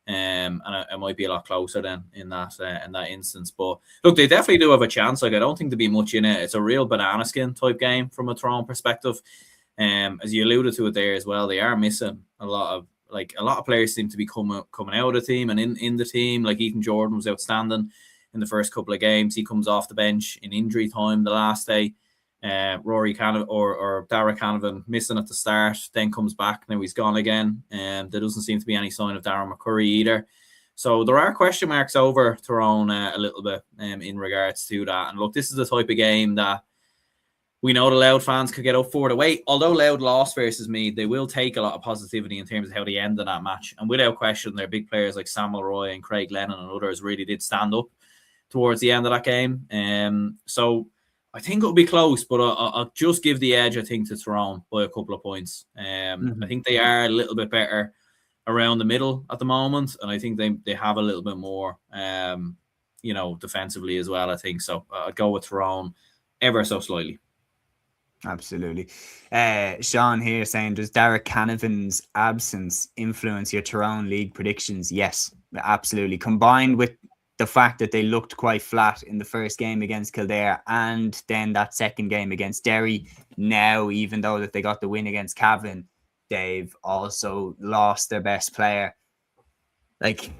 And it might be a lot closer then in that instance. But look, they definitely do have a chance. Like, I don't think there'd be much in it. It's a real banana skin type game from a Tyrone perspective. As you alluded to it there as well, they are missing a lot of players seem to be coming out of the team and in the team. Like, Ethan Jordan was outstanding in the first couple of games. He comes off the bench in injury time the last day. Rory Canavan or Dara Canavan missing at the start, then comes back, now he's gone again. There doesn't seem to be any sign of Darren McCurry either. So there are question marks over Tyrone a little bit in regards to that. And look, this is the type of game that we know the Louth fans could get up for. The way, although Louth lost versus Meath, they will take a lot of positivity in terms of how they ended that match. And without question, their big players like Samuel Roy and Craig Lennon and others really did stand up towards the end of that game. So I think it'll be close, but I'll just give the edge, I think, to Tyrone by a couple of points. I think they are a little bit better around the middle at the moment, and I think they have a little bit more, defensively as well, I think. So I'd go with Tyrone ever so slightly. Absolutely. Sean here saying, does Dara Canavan's absence influence your Tyrone League predictions? Yes, absolutely. Combined with the fact that they looked quite flat in the first game against Kildare and then that second game against Derry. Now, even though that they got the win against Cavan, they've also lost their best player. Like,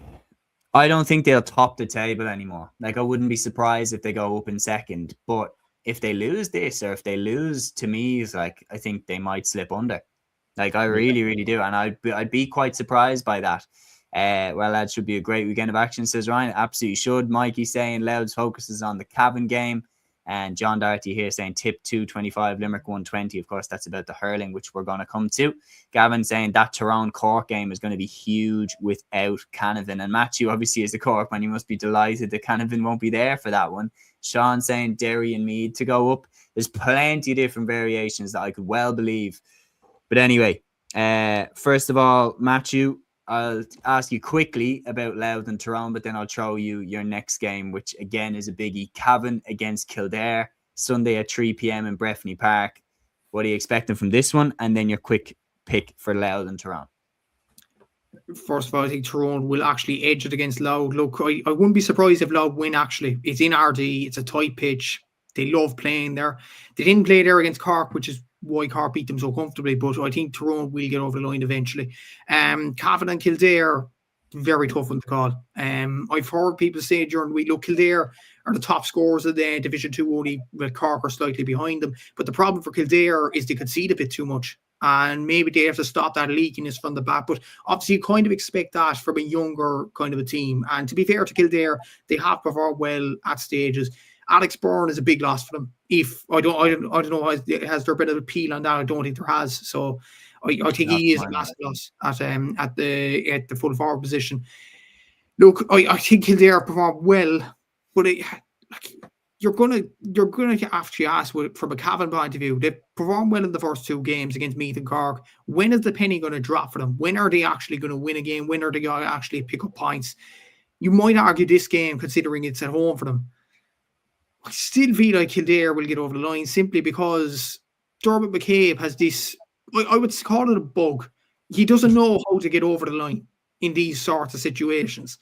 I don't think they'll top the table anymore. Like, I wouldn't be surprised if they go up in second. But if they lose this, or if they lose to Meath, like, I think they might slip under. Like, I really, really do. And I'd be quite surprised by that. Well, that should be a great weekend of action, says Ryan. Absolutely should. Mikey saying Louth's focuses on the Cavan game. And John Doherty here saying Tipp 225, Limerick 120. Of course, that's about the hurling, which we're going to come to. Gavin saying that Tyrone Cork game is going to be huge without Canavan. And Matthew, obviously, is the Cork man. You must be delighted that Canavan won't be there for that one. Sean saying Derry and Meath to go up. There's plenty of different variations that I could well believe. But anyway, first of all, Matthew, I'll ask you quickly about Louth and Tyrone, but then I'll throw you your next game, which again is a biggie. Cavan against Kildare, Sunday at 3 p.m. in Breffni Park. What are you expecting from this one? And then your quick pick for Louth and Tyrone. First of all, I think Tyrone will actually edge it against Louth. Look, I wouldn't be surprised if Louth win, actually. It's in RD. It's a tight pitch. They love playing there. They didn't play there against Cork, which is why Cork beat them so comfortably, but I think Tyrone will get over the line eventually. Cavan and Kildare, very tough one to call. I've heard people say during the week, look, Kildare are the top scorers of the Division 2, only with Cork are slightly behind them. But the problem for Kildare is they concede a bit too much, and maybe they have to stop that leakiness from the back. But obviously, you kind of expect that from a younger kind of a team. And to be fair to Kildare, they have performed well at stages. Alex Byrne is a big loss for them. I don't know, has there been an appeal on that? I don't think there has. So I think he is a massive loss at the full forward position. Look, I think Kildare performed well, but you're gonna actually ask from a Cavan point of view. They performed well in the first 2 games against Meath and Cork. When is the penny going to drop for them? When are they actually going to win a game? When are they going to actually pick up points? You might argue this game, considering it's at home for them. I still feel like Kildare will get over the line simply because Dermot McCabe has this, I would call it a bug. He doesn't know how to get over the line in these sorts of situations.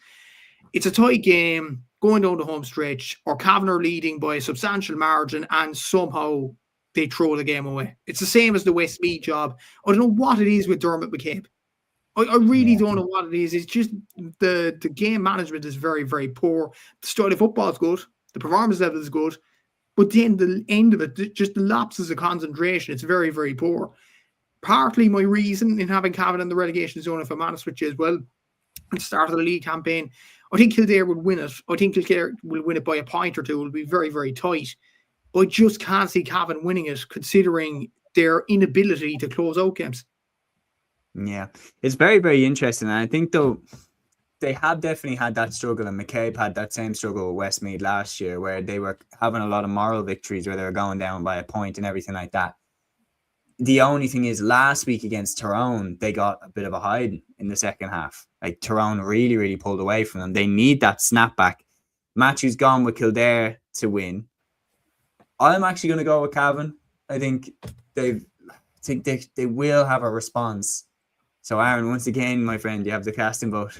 It's a tight game, going down the home stretch, or Cavan are leading by a substantial margin, and somehow they throw the game away. It's the same as the Westmeath job. I don't know what it is with Dermot McCabe. I really don't know what it is. It's just the game management is very, very poor. The style of football is good. The performance level is good. But then the end of it, just the lapses of concentration, it's very, very poor. Partly my reason in having Cavan in the relegation zone, if I'm honest with you as well, at the start of the league campaign, I think Kildare would win it. I think Kildare will win it by a point or two. It'll be very, very tight. But I just can't see Cavan winning it, considering their inability to close out games. Yeah, it's very, very interesting. And I think, though, they have definitely had that struggle, and McCabe had that same struggle with Westmeath last year, where they were having a lot of moral victories where they were going down by a point and everything like that. The only thing is, last week against Tyrone, they got a bit of a hiding in the second half. Like, Tyrone really, really pulled away from them. They need that snapback. Matthew's gone with Kildare to win. I'm actually going to go with Cavan. I think they will have a response. So, Aaron, once again, my friend, you have the casting vote.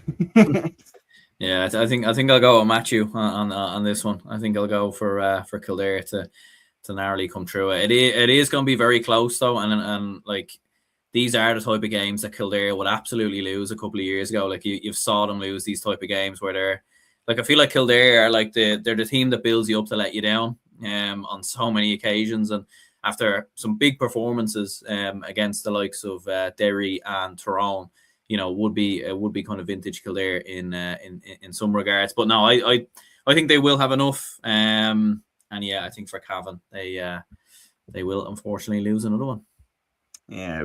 Yeah, I think I'll go with Matthew on this one. I think I'll go for Kildare to narrowly come through it. It is going to be very close though, and like these are the type of games that Kildare would absolutely lose a couple of years ago. Like you've saw them lose these type of games where they're like, I feel like Kildare are like they're the team that builds you up to let you down on so many occasions. And after some big performances against the likes of Derry and Tyrone, you know, would be kind of vintage Kildare in some regards. But no, I think they will have enough. And yeah, I think for Cavan, they will unfortunately lose another one. Yeah,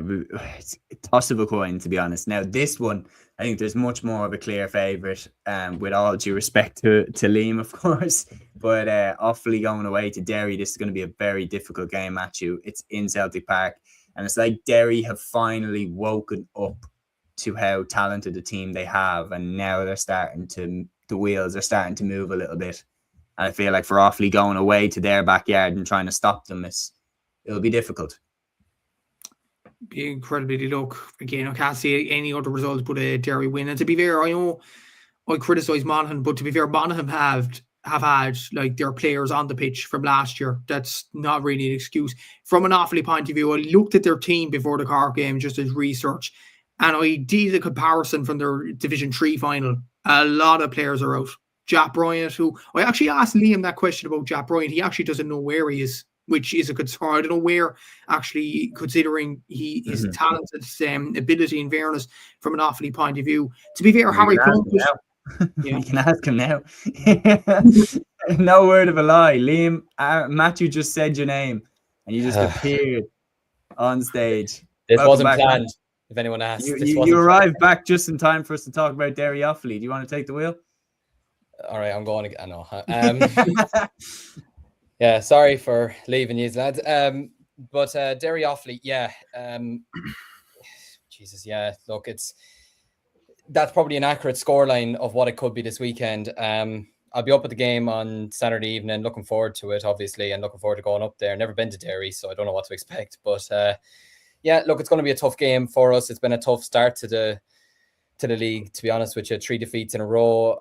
it's a toss of a coin, to be honest. Now, this one, I think there's much more of a clear favourite, with all due respect to Liam, of course. But Offaly going away to Derry, this is going to be a very difficult game, Matthew. It's in Celtic Park. And it's like Derry have finally woken up to how talented a team they have. And now the wheels are starting to move a little bit. And I feel like for Offaly going away to their backyard and trying to stop them, it'll be difficult. Be incredibly look. Again, I can't see any other results but a Derry win. And to be fair, I know I criticise Monaghan, but to be fair, Monaghan have had like their players on the pitch from last year. That's not really an excuse. From an Offaly point of view, I looked at their team before the Cork game just as research, and I did a comparison from their Division 3 final. A lot of players are out. Jack Bryant, who I actually asked Liam that question about Jack Bryant. He actually doesn't know where he is, which is a concern. I don't know where, actually, considering his talented ability and fairness from an Offaly point of view. To be fair, Harry Plum. You can ask him now. No word of a lie. Liam, Matthew just said your name and you just appeared on stage. This wasn't planned, Matt. If anyone asks. You arrived back just in time for us to talk about Derry Offaly. Do you want to take the wheel? All right, I'm going again. No. Yeah, sorry for leaving you, lads. But Derry Offaly, yeah. Jesus, yeah. Look, that's probably an accurate scoreline of what it could be this weekend. I'll be up at the game on Saturday evening, looking forward to it, obviously, and looking forward to going up there. Never been to Derry, so I don't know what to expect. But yeah, look, it's going to be a tough game for us. It's been a tough start to the league, to be honest with you. 3 defeats in a row.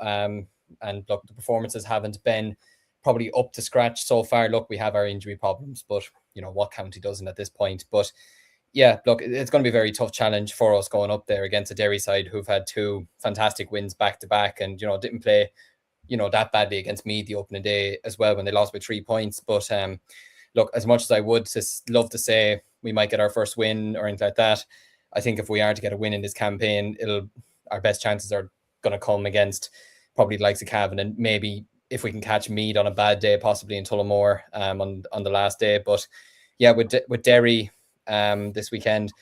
And look, the performances haven't been probably up to scratch so far. Look, we have our injury problems, but you know what county doesn't at this point. But yeah, look, it's going to be a very tough challenge for us going up there against a Derry side who've had 2 fantastic wins back to back, and you know didn't play that badly against Meath the opening day as well when they lost by 3 points. But look, as much as I would love to say we might get our first win or anything like that, I think if we are to get a win in this campaign, our best chances are going to come against probably the likes of Cavan, and maybe if we can catch Meath on a bad day, possibly in Tullamore on the last day. But yeah, with Derry this weekend,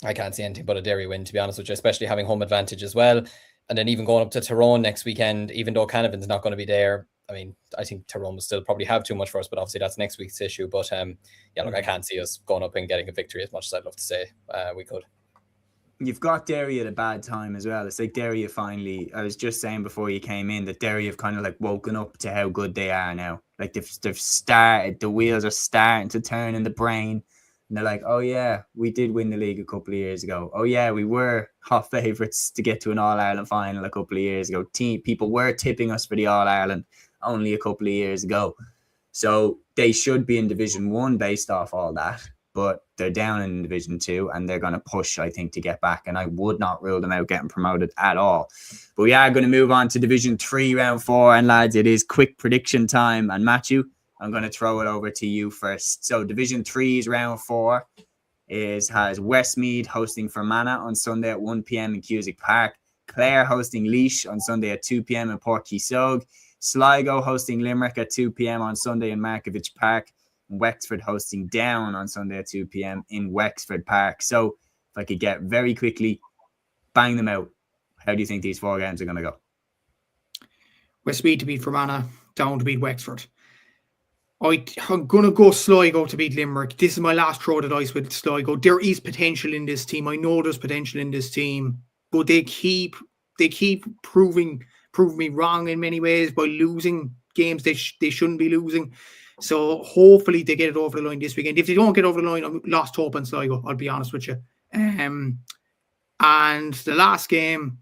I can't see anything but a Derry win, to be honest with you, especially having home advantage as well. And then even going up to Tyrone next weekend, even though Canavan's not going to be there, I mean, I think Tyrone will still probably have too much for us, but obviously that's next week's issue. But yeah, look, I can't see us going up and getting a victory as much as I'd love to say we could. You've got Derry at a bad time as well. It's like Derry have finally, I was just saying before you came in, that Derry have kind of like woken up to how good they are now. Like they've started, the wheels are starting to turn in the brain. And they're like, oh yeah, we did win the league a couple of years ago. Oh yeah, we were hot favourites to get to an All-Ireland final a couple of years ago. People were tipping us for the All-Ireland only a couple of years ago. So they should be in Division 1 based off all that. But they're down in Division 2 and they're going to push, I think, to get back. And I would not rule them out getting promoted at all. But we are going to move on to Division 3, Round 4. And lads, it is quick prediction time. And Matthew, I'm going to throw it over to you first. So Division 3's Round 4 has Westmeath hosting Fermanagh on Sunday at 1 p.m. in Cusack Park. Clare hosting Laois on Sunday at 2 p.m. in Port Keysog. Sligo hosting Limerick at 2 p.m. on Sunday in Markievicz Park. Wexford hosting Down on Sunday at 2 p.m. in Wexford Park. So if I could get very quickly, bang them out, how do you think these 4 games are going to go? Westmeath to beat Fermanagh, Down to beat Wexford. I'm going to go Sligo to beat Limerick. This is my last throw of the dice with Sligo. There is potential in this team. I know there's potential in this team, but they keep proving me wrong in many ways by losing games they shouldn't be losing. So hopefully they get it over the line this weekend. If they don't get over the line, I'm lost hope on Sligo, I'll be honest with you. And the last game,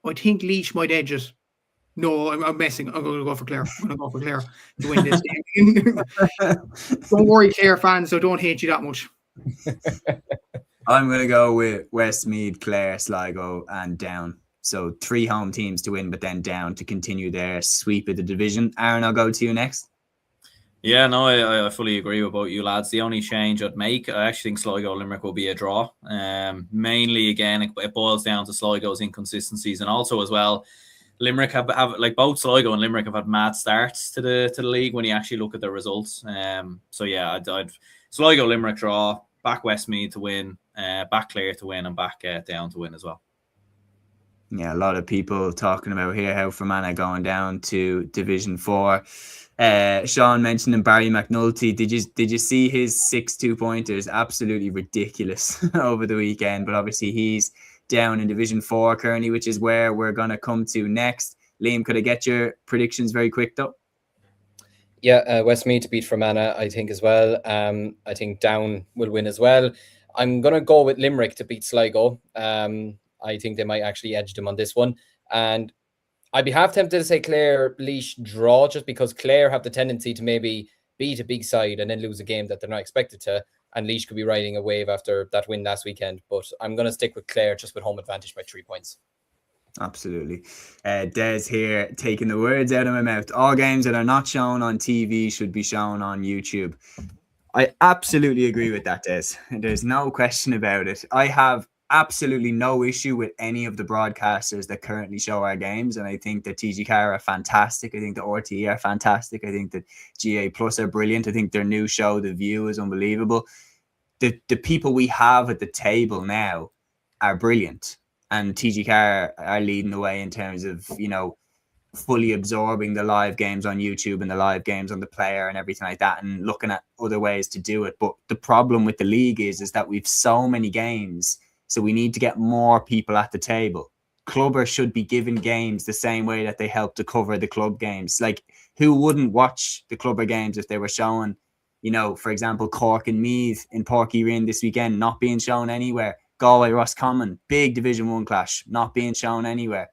I think Laois might edge it. No, I'm messing. I'm going to go for Clare. I'm going to go for Clare to win this game. Don't worry, Clare fans, I don't hate you that much. I'm going to go with Westmeath, Clare, Sligo, and Down. So 3 home teams to win, but then Down to continue their sweep of the division. Aaron, I'll go to you next. Yeah, no, I fully agree with both you lads. The only change I'd make, I actually think Sligo Limerick will be a draw. Mainly, again, it boils down to Sligo's inconsistencies, and also as well, Limerick have like both Sligo and Limerick have had mad starts to the league when you actually look at the results. So yeah, I'd Sligo Limerick draw, back Westmeath to win, back Clare to win, and back Down to win as well. Yeah, a lot of people talking about here how Fermanagh going down to Division 4. Sean mentioned Barry McNulty. Did you see his 6 2-pointers? Absolutely ridiculous over the weekend. But obviously he's down in Division 4 currently, which is where we're going to come to next. Liam, could I get your predictions very quick though? Yeah, Westmeath to beat Fermanagh, I think as well. I think Down will win as well. I'm going to go with Limerick to beat Sligo. I think they might actually edge them on this one. And I'd be half tempted to say Clare Laois draw, just because Clare have the tendency to maybe beat a big side and then lose a game that they're not expected to. And Laois could be riding a wave after that win last weekend. But I'm going to stick with Clare just with home advantage by 3 points. Absolutely. Des here taking the words out of my mouth. All games that are not shown on TV should be shown on YouTube. I absolutely agree with that, Des. There's no question about it. I have absolutely no issue with any of the broadcasters that currently show our games, and I think that TG Car are fantastic. I think the RTE are fantastic. I think that GA Plus are brilliant. I think their new show, The View, is unbelievable. The people we have at the table now are brilliant, and TG Car are leading the way in terms of, you know, fully absorbing the live games on YouTube and the live games on the player and everything like that, and looking at other ways to do it. But the problem with the league is that we've so many games. So we need to get more people at the table. Clubbers should be given games the same way that they help to cover the club games. Like, who wouldn't watch the clubber games if they were showing, you know, for example, Cork and Meath in Porky this weekend, not being shown anywhere. Galway Roscommon, big Division 1 clash, not being shown anywhere.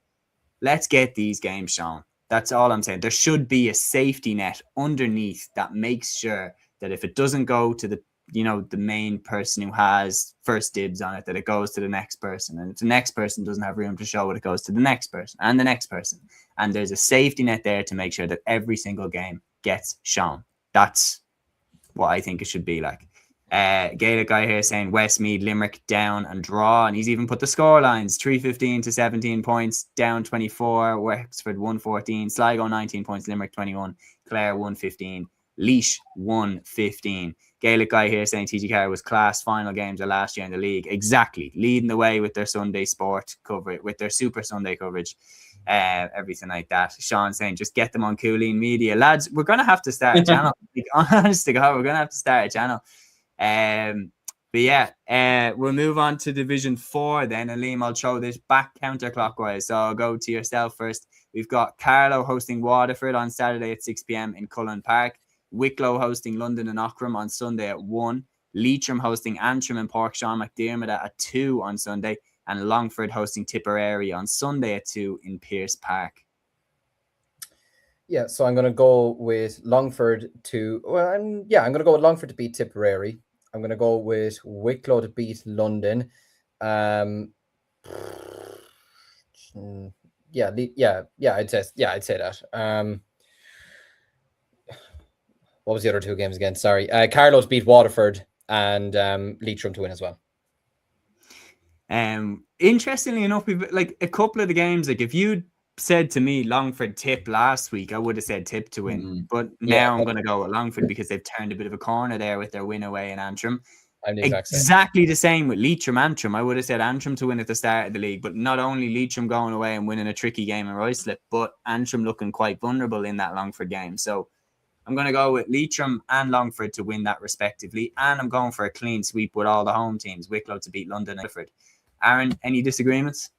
Let's get these games shown. That's all I'm saying. There should be a safety net underneath that makes sure that if it doesn't go to the, you know, the main person who has first dibs on it, that it goes to the next person. And if the next person doesn't have room to show it, it goes to the next person and the next person. And there's a safety net there to make sure that every single game gets shown. That's what I think it should be like. Gaelic guy here saying Westmeath, Limerick, Down and draw. And he's even put the score lines, 315 to 17 points, Down 24, Wexford 114, Sligo 19 points, Limerick 21, Clare 115, Laois 115. Gaelic guy here saying TG Car was class final games of last year in the league. Exactly. Leading the way with their Sunday sport coverage, with their Super Sunday coverage, everything like that. Sean saying just get them on Cúilín Media. Lads, we're going to have to start a channel. Like, honest to God, we're going to have to start a channel. But yeah, we'll move on to Division 4 then. And Liam, I'll throw this back counterclockwise. So I'll go to yourself first. We've got Carlow hosting Waterford on Saturday at 6 p.m. in Cullen Park. Wicklow hosting London and Ockram on Sunday at 1. Leitrim hosting Antrim and Pork Sean McDermott at 2 on Sunday. And Longford hosting Tipperary on Sunday at 2 in Pearse Park. Yeah, so I'm going to go with Longford to. I'm going to go with Longford to beat Tipperary. I'm going to go with Wicklow to beat London. Yeah, I'd say that. What was the other two games again? Sorry, Carlow to beat Waterford and Leitrim to win as well. Interestingly enough, we've like a couple of the games. Like if you said to me Longford Tipp last week, I would have said Tipp to win. But now I'm going to go with Longford because they've turned a bit of a corner there with their win away in Antrim. I'm the exactly the same with Leitrim Antrim. I would have said Antrim to win at the start of the league, but not only Leitrim going away and winning a tricky game in Ruislip, but Antrim looking quite vulnerable in that Longford game. So I'm going to go with Leitrim and Longford to win that respectively. And I'm going for a clean sweep with all the home teams, Wicklow to beat London and Waterford. Aaron, any disagreements?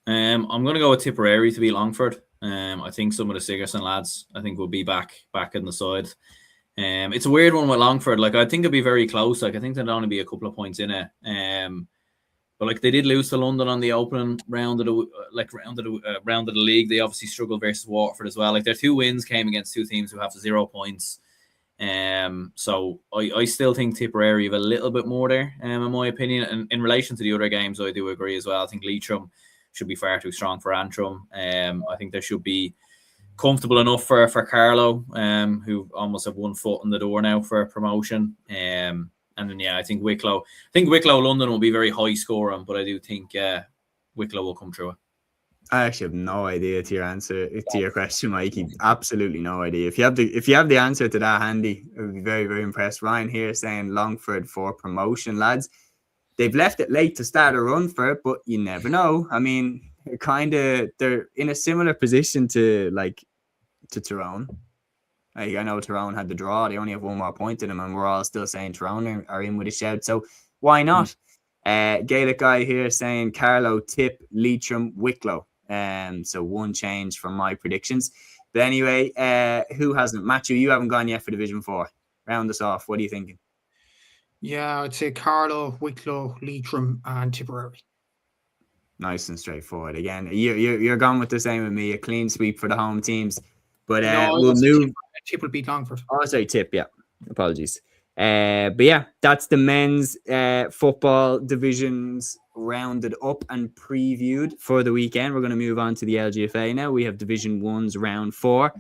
I'm going to go with Tipperary to beat Longford. I think some of the Sigerson lads, I think, will be back in the side. It's a weird one with Longford. Like, I think it'd be very close. Like, I think there'd only be a couple of points in it. But like, they did lose to London on the opening round of the league. They obviously struggled versus Waterford as well. Like, their 2 wins came against 2 teams who have 0 points. So I still think Tipperary have a little bit more there, in my opinion. And in relation to the other games, I do agree as well. I think Leitrim should be far too strong for Antrim. I think they should be comfortable enough for Carlow, who almost have 1 foot in the door now for promotion. And then I think Wicklow London will be very high scoring, but I do think Wicklow will come through it. I actually have no idea to your question, Mikey. Absolutely no idea. If you have the answer to that handy, I would be very, very impressed. Ryan here saying Longford for promotion, lads. They've left it late to start a run for it, but you never know. I mean, they're in a similar position to Tyrone. Like, I know Tyrone had the draw. They only have 1 more point in them, and we're all still saying Tyrone are in with a shout. So why not? Gaelic guy here saying Carlow, Tipp, Leitrim, Wicklow. So 1 change from my predictions. But anyway, who hasn't? Matthew, you haven't gone yet for Division 4. Round us off. What are you thinking? Yeah, I'd say Carlow, Wicklow, Leitrim, and Tipperary. Nice and straightforward. Again, you're gone with the same with me. A clean sweep for the home teams. But we'll move. Tipp will beat Longford. Oh, sorry, Tipp. Yeah, apologies. But yeah, that's the men's football divisions rounded up and previewed for the weekend. We're going to move on to the LGFA now. We have Division 1's round 4.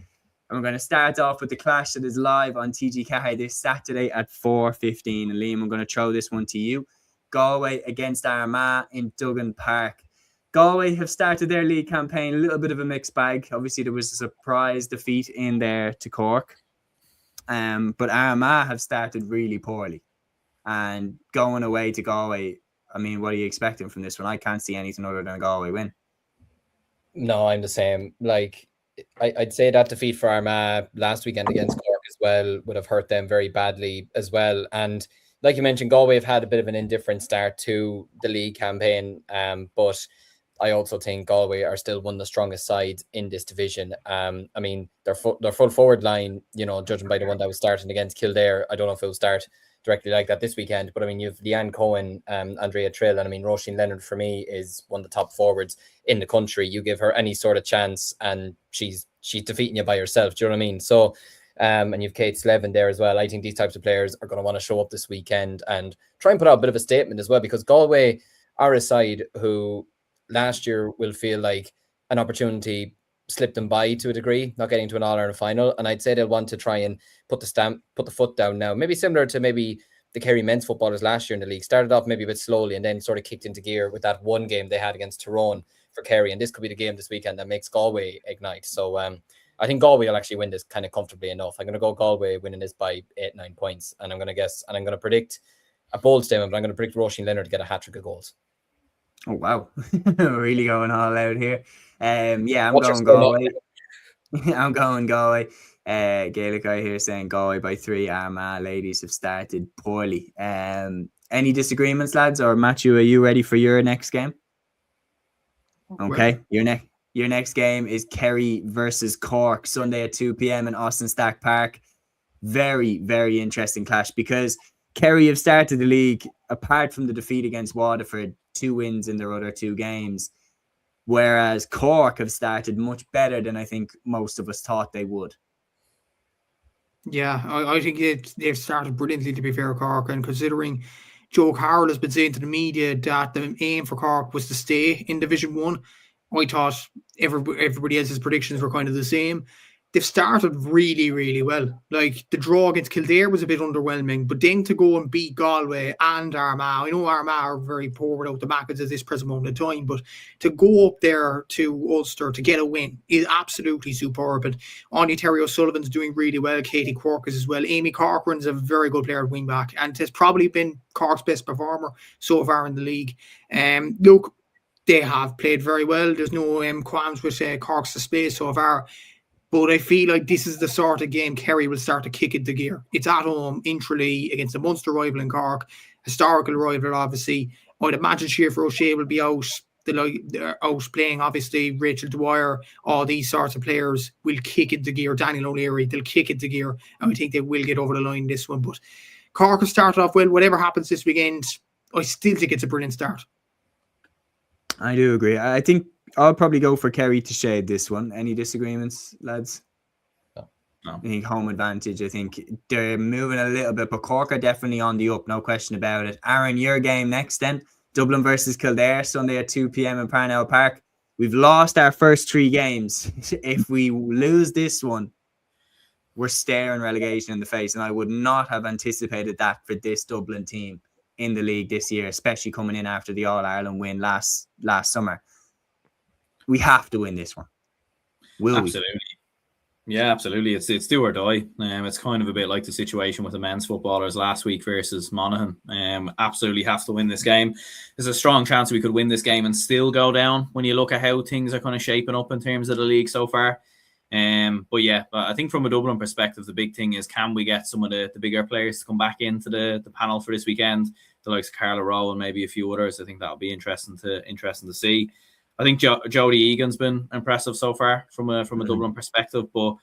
And we're going to start off with the clash that is live on TG4 this Saturday at 4:15. And Liam, I'm going to throw this one to you. Galway against Armagh in Duggan Park. Galway have started their league campaign a little bit of a mixed bag. Obviously, there was a surprise defeat in there to Cork. But Armagh have started really poorly. And going away to Galway, I mean, what are you expecting from this one? I can't see anything other than a Galway win. No, I'm the same. Like, I'd say that defeat for Armagh last weekend against Cork as well would have hurt them very badly as well. And like you mentioned, Galway have had a bit of an indifferent start to the league campaign. But I also think Galway are still one of the strongest sides in this division. I mean, their full forward line, judging by the one that was starting against Kildare, I don't know if it will start directly like that this weekend. But I mean, you have Leanne Cohen, Andrea Trill, and I mean, Roisin Leonard for me is one of the top forwards in the country. You give her any sort of chance, and she's defeating you by herself. Do you know what I mean? So, and you've Kate Slevin there as well. I think these types of players are going to want to show up this weekend and try and put out a bit of a statement as well, because Galway are a side who last year will feel like an opportunity slipped them by to a degree, not getting to an All-Ireland final. And I'd say they'll want to try and put the foot down now. Maybe similar to maybe the Kerry men's footballers last year in the league. Started off maybe a bit slowly and then sort of kicked into gear with that one game they had against Tyrone for Kerry. And this could be the game this weekend that makes Galway ignite. So I think Galway will actually win this kind of comfortably enough. I'm going to go Galway winning this by 8-9 points. And I'm going to predict a bold statement, but I'm going to predict Roisin Leonard to get a hat-trick of goals. Oh, wow. Really going all out here. I'm going Galway. I'm going Galway. Gaelic guy here saying Galway by 3. Armagh ladies have started poorly. Any disagreements, lads? Or Matthew, are you ready for your next game? Okay. Your next game is Kerry versus Cork, Sunday at 2 p.m. in Austin Stack Park. Very, very interesting clash because Kerry have started the league, apart from the defeat against Waterford, 2 wins in their other 2 games. whereas Cork have started much better than I think most of us thought they would. Yeah, I think they've started brilliantly, to be fair, Cork, and considering Joe Carroll has been saying to the media that the aim for Cork was to stay in Division 1, I thought everybody else's predictions were kind of the same. They've started really, really well. Like, the draw against Kildare was a bit underwhelming, but then to go and beat Galway and Armagh, I know Armagh are very poor without the Mackets at this present moment in time, but to go up there to Ulster to get a win is absolutely superb. And Anya Terry O'Sullivan's doing really well. Katie Quirk is as well. Amy Corcoran's a very good player at wing back, and has probably been Cork's best performer so far in the league. Look, they have played very well. There's no qualms with Cork's display so far. But I feel like this is the sort of game Kerry will start to kick into gear. It's at home in Tralee against a Munster rival in Cork, historical rival, obviously. I'd imagine Schaefer O'Shea will be out. Out playing, obviously, Rachel Dwyer, all these sorts of players will kick into gear. Daniel O'Leary, they'll kick into gear. And I think they will get over the line this one. But Cork has started off well. Whatever happens this weekend, I still think it's a brilliant start. I do agree. I think I'll probably go for Kerry to shade this one. Any disagreements, lads? No. I think home advantage. I think they're moving a little bit, but Cork are definitely on the up, no question about it. Aaron, your game next then. Dublin versus Kildare, Sunday at 2 p.m. in Parnell Park. We've lost our first 3 games. If we lose this one, we're staring relegation in the face, and I would not have anticipated that for this Dublin team in the league this year, especially coming in after the All-Ireland win last summer. We have to win this one. Will absolutely. We? Yeah, absolutely. It's do or die. It's kind of a bit like the situation with the men's footballers last week versus Monaghan. Absolutely have to win this game. There's a strong chance we could win this game and still go down when you look at how things are kind of shaping up in terms of the league so far. But I think from a Dublin perspective, the big thing is, can we get some of the bigger players to come back into the panel for this weekend? The likes of Carla Rowe and maybe a few others. I think that'll be interesting to see. I think Jodie Egan's been impressive so far from a Dublin perspective. But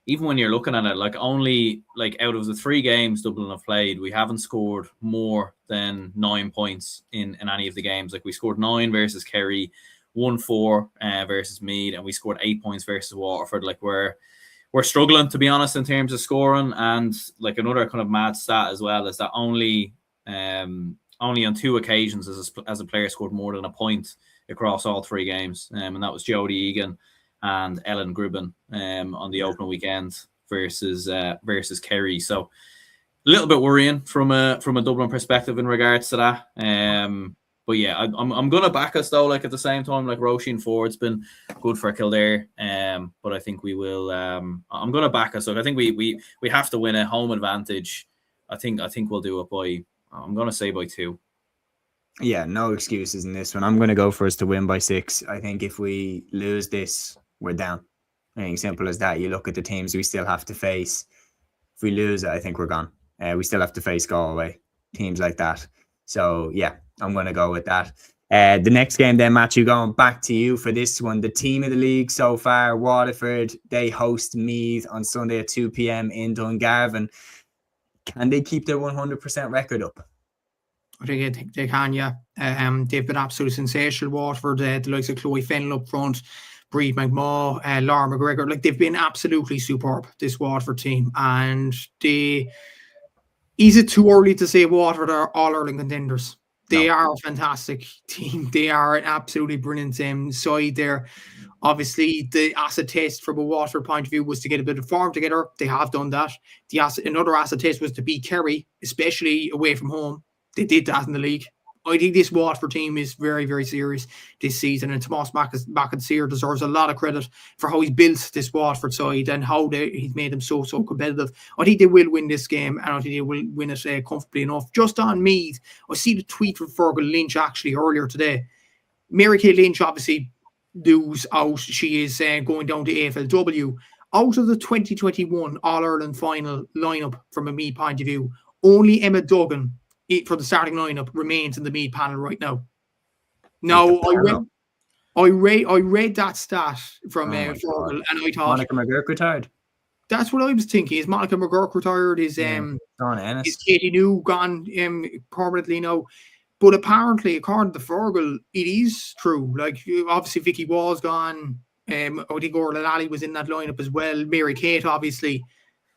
even when you're looking at it, only out of the 3 games Dublin have played, we haven't scored more than 9 points in any of the games. We scored 9 versus Kerry, 1-4 versus Meath, and we scored 8 points versus Waterford. We're struggling, to be honest, in terms of scoring. And another kind of mad stat as well is that only on 2 occasions as a player scored more than a point across all 3 games, and that was Jodie Egan and Ellen Gribben on the opening weekend versus Kerry. So a little bit worrying from a Dublin perspective in regards to that. But yeah, I'm gonna back us though. At the same time, Roisin Ford's been good for Kildare, but I think we will. I'm gonna back us. I think we have to win a home advantage. I think we'll do it by. I'm gonna say by 2. Yeah, no excuses in this one. I'm going to go for us to win by 6. I think if we lose this, we're down. I think simple as that. You look at the teams we still have to face. If we lose it, I think we're gone. We still have to face Galway, teams like that. So, yeah, I'm going to go with that. The next game then, Matthew, going back to you for this one. The team of the league so far, Waterford, they host Meath on Sunday at 2 p.m. in Dungarvan. Can they keep their 100% record up? I think they can, yeah. They've been absolutely sensational, Waterford. The likes of Chloe Fennell up front, Breed McMaw, Laura McGregor. They've been absolutely superb, this Waterford team. And is it too early to say Waterford are All-Ireland contenders? They are a fantastic team. They are an absolutely brilliant side there. Obviously, the acid test from a Waterford point of view was to get a bit of form together. They have done that. Another acid test was to beat Kerry, especially away from home. They did that in the league. I think this Waterford team is very, very serious this season, and Tomas McIntyre deserves a lot of credit for how he's built this Waterford side and how he's made them so competitive. I think they will win this game, and I think they will win it comfortably enough. Just on Meath, I see the tweet from Fergal Lynch actually earlier today. Mary Kay Lynch obviously lose out. She is going down to AFLW. Out of the 2021 All-Ireland final lineup from a Meath point of view, only Emma Duggan for the starting lineup remains in the Meath panel right now. Now, I read that stat from Fergal, and I thought Monica McGurk retired. That's what I was thinking. Is Monica McGurk retired? Is Katie New gone permanently now? But apparently, according to Fergal, it is true. Like, obviously, Vicky Wall's gone. I think Orla Lally was in that lineup as well. Mary Kate, obviously.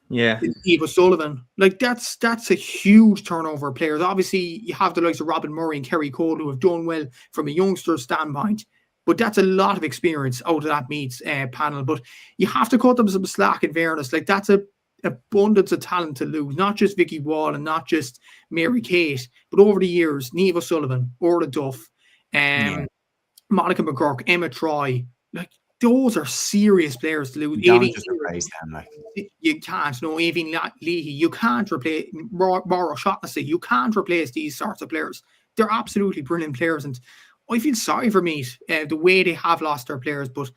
Yeah. Eva Sullivan. Like, that's a huge turnover of players. Obviously, you have the likes of Robin Murray and Kerry Cole who have done well from a youngster's standpoint. But that's a lot of experience out of that Meads panel. But you have to cut them some slack in fairness. Like, that's a abundance of talent to lose, not just Vicky Wall and not just Mary Kate, but over the years, Niamh Sullivan, Orla Duff, Monica McGurk, Emma Troy, like those are serious players to lose. Don't just replace them, like you can't. No, Aoibhinn Leahy, you can't replace Maura Shaughnessy. You can't replace these sorts of players. They're absolutely brilliant players, and I feel sorry for Meath the way they have lost their players, but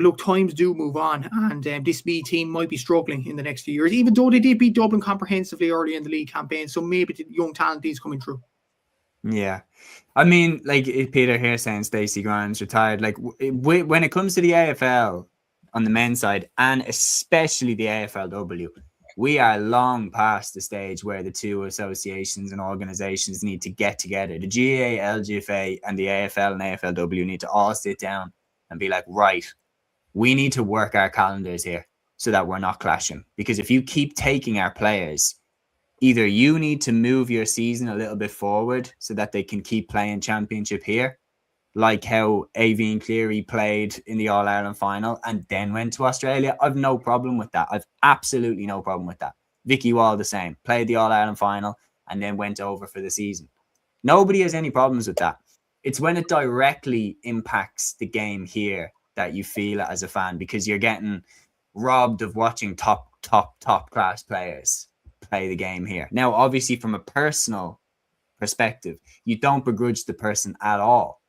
look, times do move on, and this Meath team might be struggling in the next few years, even though they did beat Dublin comprehensively early in the league campaign. So maybe the young talent is coming through. Yeah. I mean, like Peter here saying Stacey Grimes retired. Like when it comes to the AFL on the men's side, and especially the AFLW, we are long past the stage where the two associations and organizations need to get together. The GAA, LGFA, and the AFL and AFLW need to all sit down and be like, right, we need to work our calendars here so that we're not clashing. Because if you keep taking our players, either you need to move your season a little bit forward so that they can keep playing championship here, like how Aoibhinn Cleary played in the All-Ireland final and then went to Australia. I've no problem with that. I've absolutely no problem with that. Vicky Wall the same, played the All-Ireland final and then went over for the season. Nobody has any problems with that. It's when it directly impacts the game here that you feel it as a fan, because you're getting robbed of watching top class players play the game here. Now, obviously, from a personal perspective, you don't begrudge the person at all.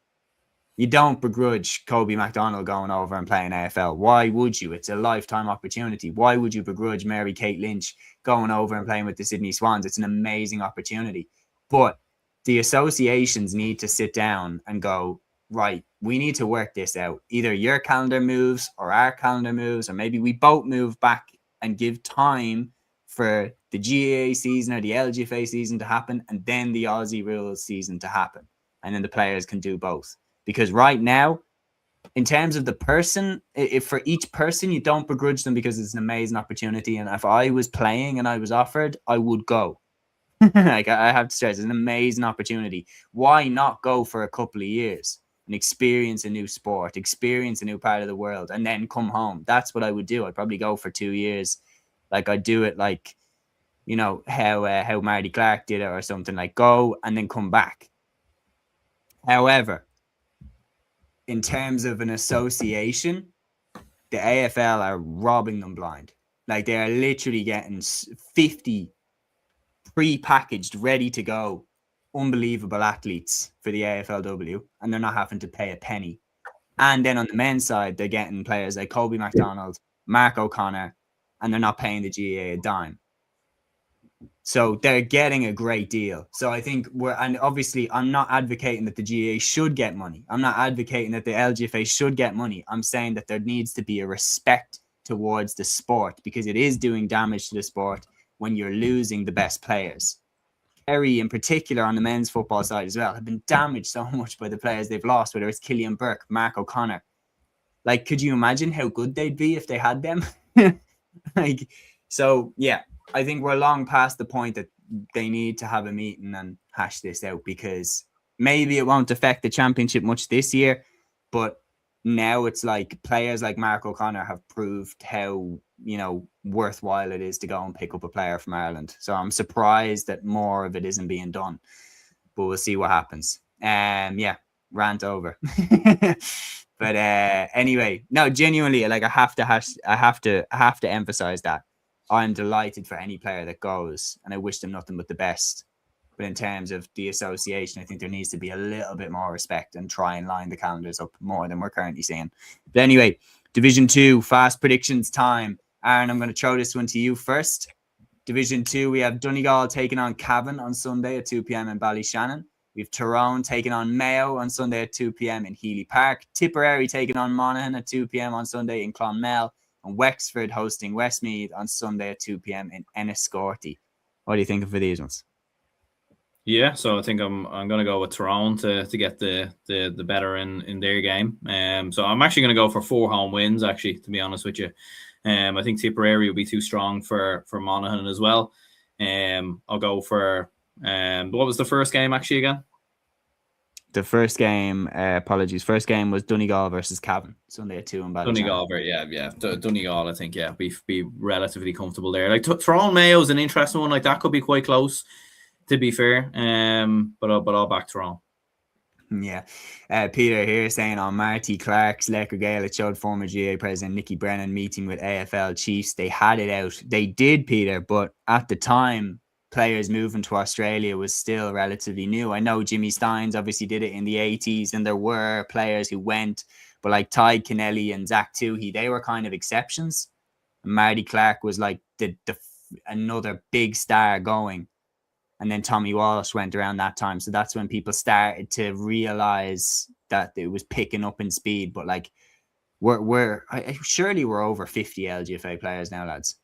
You don't begrudge Kobe McDonald going over and playing AFL. Why would you? It's a lifetime opportunity. Why would you begrudge Mary Kate Lynch going over and playing with the Sydney Swans? It's an amazing opportunity. But the associations need to sit down and go, right, we need to work this out. Either your calendar moves or our calendar moves, or maybe we both move back and give time for the GAA season or the LGFA season to happen, and then the Aussie rules season to happen. And then the players can do both. Because right now, in terms of the person, if for each person, you don't begrudge them because it's an amazing opportunity. And if I was playing and I was offered, I would go. Like, I have to stress, it's an amazing opportunity. Why not go for a couple of years and experience a new sport, experience a new part of the world, and then come home? That's what I would do. I'd probably go for 2 years. Like, I'd do it like, you know, how Marty Clark did it or something, like go and then come back. However, in terms of an association, the AFL are robbing them blind. Like, they are literally getting 50 pre-packaged, ready to go, unbelievable athletes for the AFLW, and they're not having to pay a penny. And then on the men's side, they're getting players like Kobe McDonald, Mark O'Connor, and they're not paying the GAA a dime. So they're getting a great deal. So I think and obviously I'm not advocating that the GAA should get money. I'm not advocating that the LGFA should get money. I'm saying that there needs to be a respect towards the sport, because it is doing damage to the sport when you're losing the best players. Kerry, in particular, on the men's football side as well, have been damaged so much by the players they've lost, whether it's Killian Burke, Mark O'Connor. Like, could you imagine how good they'd be if they had them? Like, so yeah, I think we're long past the point that they need to have a meeting and hash this out, because maybe it won't affect the championship much this year, but now it's like players like Mark O'Connor have proved how, you know, worthwhile it is to go and pick up a player from Ireland. So I'm surprised that more of it isn't being done, but we'll see what happens. Yeah, rant over. But anyway, no, genuinely, like, I have to emphasize that I'm delighted for any player that goes, and I wish them nothing but the best. But in terms of the association, I think there needs to be a little bit more respect and try and line the calendars up more than we're currently seeing. But anyway, Division 2, fast predictions time. Aaron, I'm going to throw this one to you first. Division 2, we have Donegal taking on Cavan on Sunday at 2 p.m. in Ballyshannon. We have Tyrone taking on Mayo on Sunday at 2 p.m. in Healy Park. Tipperary taking on Monaghan at 2 p.m. on Sunday in Clonmel. And Wexford hosting Westmeath on Sunday at 2 p.m. in Enniscorthy. What are you thinking for these ones? Yeah, so I think I'm going to go with Tyrone to get the better in their game. So I'm actually going to go for 4 home wins. Actually, to be honest with you, I think Tipperary will be too strong for Monaghan as well. I'll go for what was the first game actually again? The first game, first game was Donegal versus Cavan, Sunday at 2 in Ballachan. Donegal, Donegal, I think, be relatively comfortable there. Like Tyrone Mayo is an interesting one. Like that could be quite close, to be fair. But I'll back Tyrone. Yeah. Peter here saying on Marty Clark's Lecker Gale, it showed former GA president Nicky Brennan meeting with AFL chiefs. They had it out. They did, Peter, but at the time, players moving to Australia was still relatively new. I know Jimmy Steins obviously did it in the 80s, and there were players who went, but like Ty Kennelly and Zach Toohey, they were kind of exceptions. And Marty Clark was like the another big star going. And then Tommy Walsh went around that time. So that's when people started to realize that it was picking up in speed. But like, surely we're over 50 LGFA players now, lads.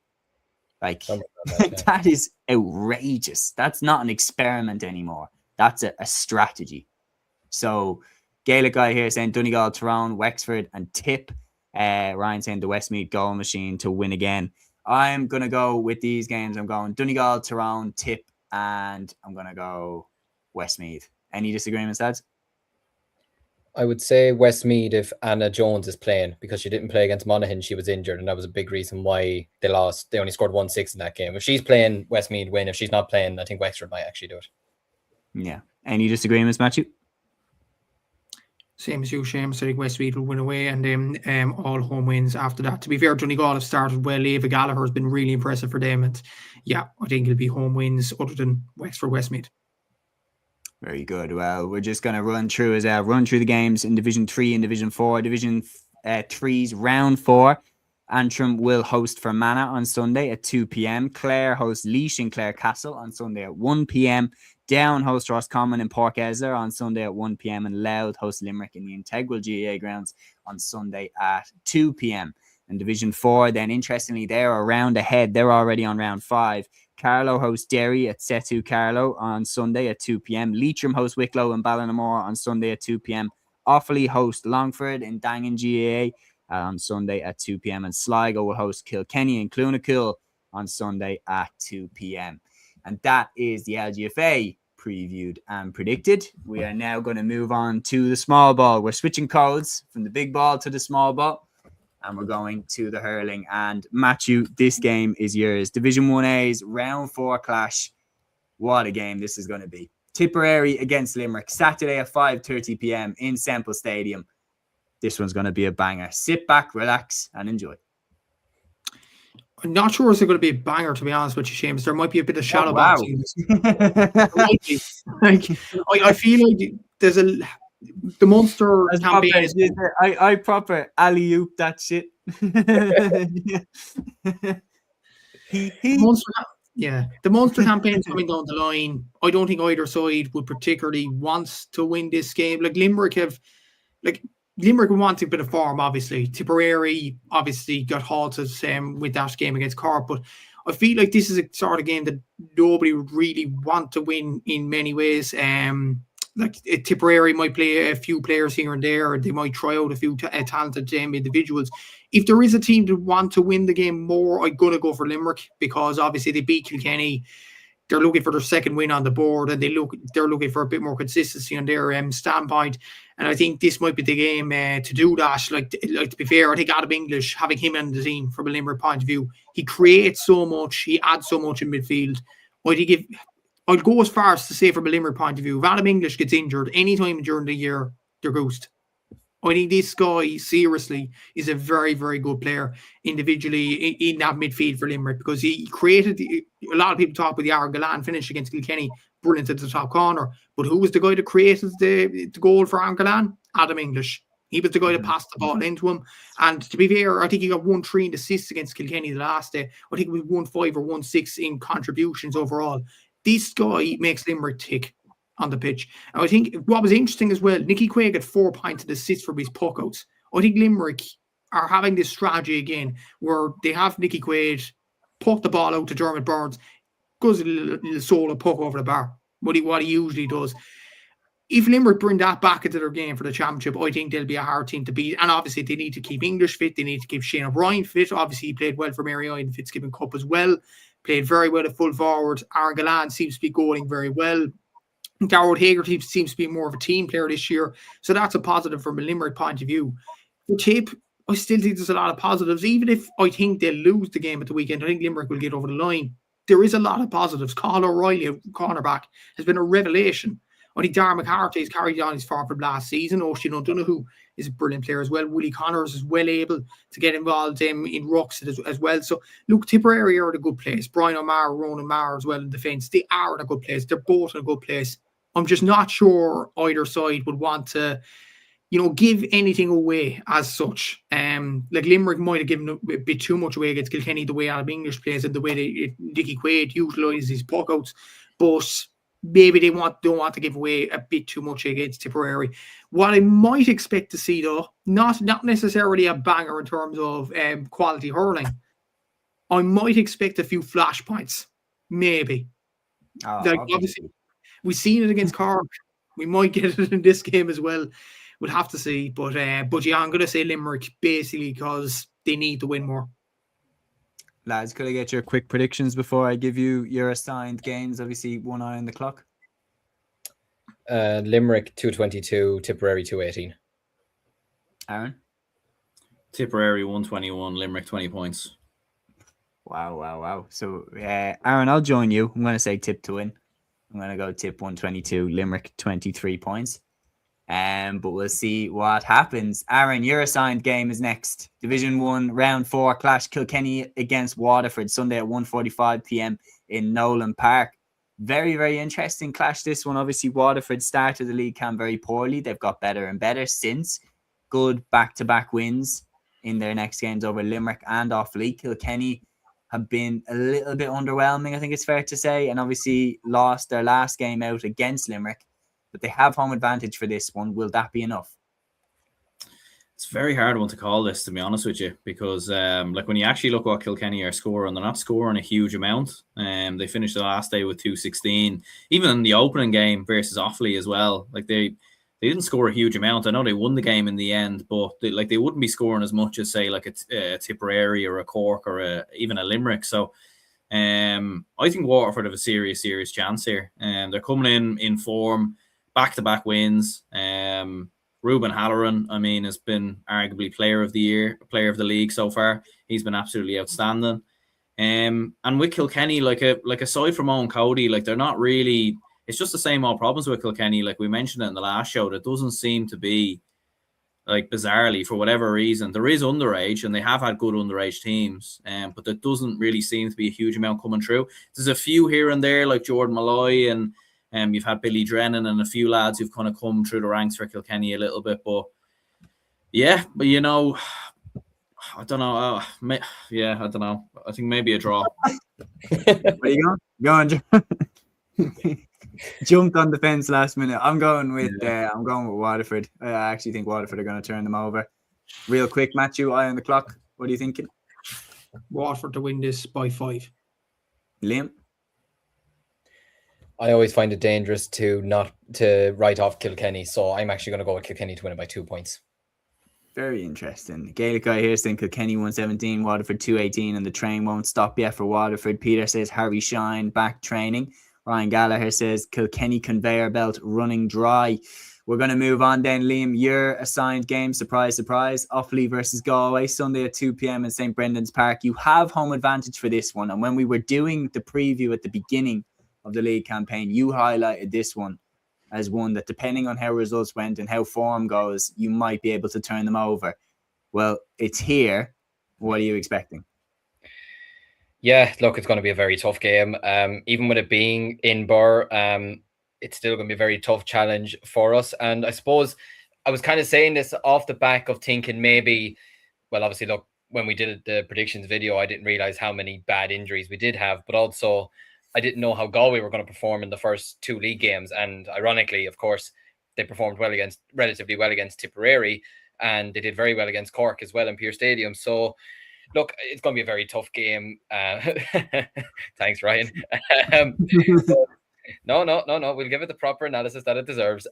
Like, that is outrageous. That's not an experiment anymore. That's a strategy. So Gaelic guy here saying Donegal, Tyrone, Wexford and Tipp. Ryan saying the Westmeath goal machine to win again. I'm going to go with these games. I'm going Donegal, Tyrone, Tipp, and I'm going to go Westmeath. Any disagreements, lads? I would say Westmeath if Anna Jones is playing, because she didn't play against Monaghan. She was injured, and that was a big reason why they lost. They only scored 1-6 in that game. If she's playing, Westmeath win. If she's not playing, I think Wexford might actually do it. Yeah. Any disagreements, Matthew? Same as you, Seamus. I think Westmeath will win away, and then all home wins after that. To be fair, Donegal have started well. Eva Gallagher has been really impressive for them. And yeah, I think it'll be home wins other than Wexford, Westmeath. Very good. Well, we're just going to run through the games in Division 3 and Division 4. Division 3's round 4. Antrim will host Fermanagh on Sunday at 2 p.m. Clare hosts Laois in Clare Castle on Sunday at 1 p.m. Down hosts Roscommon in Pork Ezra on Sunday at 1 p.m. and Louth hosts Limerick in the Integral GAA grounds on Sunday at 2 p.m. And Division 4, then interestingly, they're a round ahead. They're already on round 5. Carlow hosts Derry at Setu Carlow on Sunday at 2 p.m. Leitrim hosts Wicklow and Ballinamore on Sunday at 2 p.m. Offaly host Longford in Dangan GAA on Sunday at 2 p.m. And Sligo will host Kilkenny and Clonakil on Sunday at 2 p.m. And that is the LGFA previewed and predicted. We are now going to move on to the small ball. We're switching codes from the big ball to the small ball, and we're going to the hurling. And Matthew, this game is yours. Division 1A's round 4 clash. What a game this is going to be. Tipperary against Limerick, Saturday at 5:30 p.m. in Semple Stadium. This one's going to be a banger. Sit back, relax, and enjoy. I'm not sure it's going to be a banger, to be honest with you, Seamus. There might be a bit of shadow boxing. I feel like there's the Munster campaign. I proper alley-oop that shit. The Munster campaign's coming down the line. I don't think either side would particularly want to win this game. Like Limerick wants a bit of form, obviously. Tipperary obviously got halted with that game against Cork, but I feel like this is a sort of game that nobody would really want to win in many ways. Like Tipperary might play a few players here and there, or they might try out a few talented individuals. If there is a team that want to win the game more, I'm going to go for Limerick, because obviously they beat Kilkenny. They're looking for their second win on the board, and they're looking for a bit more consistency on their standpoint. And I think this might be the game to do that. Like to be fair, I think Adam English, having him in the team from a Limerick point of view, he creates so much, he adds so much in midfield. I'll go as far as to say from a Limerick point of view, if Adam English gets injured anytime during the year, they're goosed. I think this guy, seriously, is a very, very good player individually in that midfield for Limerick, because he created, a lot of people talk about the Aaron Gallan finish against Kilkenny, brilliant at the top corner. But who was the guy that created the goal for Aaron Gallan? Adam English. He was the guy that passed the ball into him. And to be fair, I think he got 1-3 in assists against Kilkenny the last day. I think it was 1-5 or 1-6 in contributions overall. This guy makes Limerick tick on the pitch. And I think what was interesting as well, Nicky Quaig had 4 points of assists for his puckouts. I think Limerick are having this strategy again where they have Nicky Quaid puck the ball out to Dermot Burns, goes a little solo puck over the bar. what he usually does. If Limerick bring that back into their game for the championship, I think they'll be a hard team to beat. And obviously, they need to keep English fit. They need to keep Shane O'Brien fit. Obviously, he played well for Mary in the Fitzgibbon Cup as well. Played very well at full forward. Aaron Gallant seems to be going very well. Darrell Hager seems to be more of a team player this year. So that's a positive from a Limerick point of view. For Tipp, I still think there's a lot of positives. Even if I think they'll lose the game at the weekend, I think Limerick will get over the line. There is a lot of positives. Cathal O'Reilly, a cornerback, has been a revelation. I think Darren McCarthy has carried on his form from last season. Oisin O'Donoghue is a brilliant player as well. Willie Connors is well able to get involved in rucks as well. So, look, Tipperary are in a good place. Brian O'Mara, Ronan Maher as well in defence. They are in a good place. They're both in a good place. I'm just not sure either side would want to, give anything away as such. Like Limerick might have given a bit too much away against Kilkenny, the way Adam English plays and the way Dickie Quaid utilises his puckouts. But maybe they don't want to give away a bit too much against Tipperary. What I might expect to see, though, not necessarily a banger in terms of quality hurling, I might expect a few flashpoints, maybe. Obviously, we've seen it against Cork. We might get it in this game as well. We'll have to see. But yeah, I'm going to say Limerick, basically, because they need to win more. Lads, could I get your quick predictions before I give you your assigned games? Obviously, one eye on the clock. Limerick 222, Tipperary 218. Aaron? Tipperary 121, Limerick 20 points. Wow. So, Aaron, I'll join you. I'm going to say Tipp to win. I'm going to go Tipp 122, Limerick 23 points. But we'll see what happens. Aaron, your assigned game is next. Division 1, Round 4 clash, Kilkenny against Waterford, Sunday at 1:45 p.m. in Nolan Park. Very, very interesting clash, this one. Obviously, Waterford started the league camp very poorly. They've got better and better since. Good back-to-back wins in their next games over Limerick and Offaly. Kilkenny have been a little bit underwhelming, I think it's fair to say, and obviously lost their last game out against Limerick. But they have home advantage for this one. Will that be enough? It's a very hard one to call this, to be honest with you, because when you actually look what Kilkenny are scoring, they're not scoring a huge amount. They finished the last day with 216. Even in the opening game versus Offaly as well, they didn't score a huge amount. I know they won the game in the end, but they wouldn't be scoring as much as say like a Tipperary or a Cork or even a Limerick. So I think Waterford have a serious chance here. They're coming in form. Back-to-back wins. Ruben Halloran, has been arguably player of the year, player of the league so far. He's been absolutely outstanding. And with Kilkenny, aside from Owen Cody, they're not really. It's just the same old problems with Kilkenny. Like we mentioned it in the last show, that doesn't seem to be bizarrely for whatever reason. There is underage, and they have had good underage teams, but there doesn't really seem to be a huge amount coming through. There's a few here and there, like Jordan Malloy and. You've had Billy Drennan and a few lads who've kind of come through the ranks for Kilkenny a little bit. But I don't know. I don't know. I think maybe a draw. Where you going? Go on, John. Jumped on the fence last minute. I'm going with Waterford. I actually think Waterford are going to turn them over. Real quick, Matthew, eye on the clock. What are you thinking? Waterford to win this by 5. Liam? I always find it dangerous to write off Kilkenny, so I'm actually going to go with Kilkenny to win it by 2 points. Very interesting. Gaelic guy here saying Kilkenny 117, Waterford 218, and the train won't stop yet for Waterford. Peter says Harvey Shine back training. Ryan Gallagher says Kilkenny conveyor belt running dry. We're going to move on then. Liam, your assigned game, surprise, Offaly versus Galway, Sunday at 2 p.m. in St. Brendan's Park. You have home advantage for this one, and when we were doing the preview at the beginning of the league campaign, you highlighted this one as one that, depending on how results went and how form goes, you might be able to turn them over. Well, it's here. What are you expecting? Yeah, look, it's going to be a very tough game. Even with it being in Burr, it's still going to be a very tough challenge for us. And I suppose I was kind of saying this off the back of thinking maybe, well, obviously, look, when we did the predictions video, I didn't realize how many bad injuries we did have, but also I didn't know how Galway were going to perform in the first 2 league games. And ironically, of course, they performed relatively well against Tipperary, and they did very well against Cork as well in Pearse Stadium. So, look, it's going to be a very tough game. Thanks, Ryan. No. We'll give it the proper analysis that it deserves.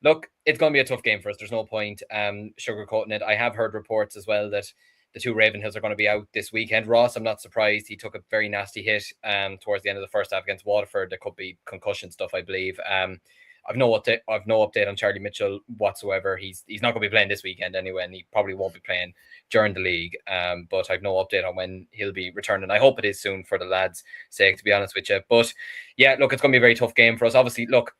Look, it's going to be a tough game for us. There's no point sugarcoating it. I have heard reports as well that the two Ravenhills are going to be out this weekend. Ross, I'm not surprised. He took a very nasty hit towards the end of the first half against Waterford. There could be concussion stuff, I believe. I've no update on Charlie Mitchell whatsoever. He's not going to be playing this weekend anyway, and he probably won't be playing during the league. But I've no update on when he'll be returning. I hope it is soon for the lads' sake, to be honest with you. But yeah, look, it's going to be a very tough game for us. Obviously, look,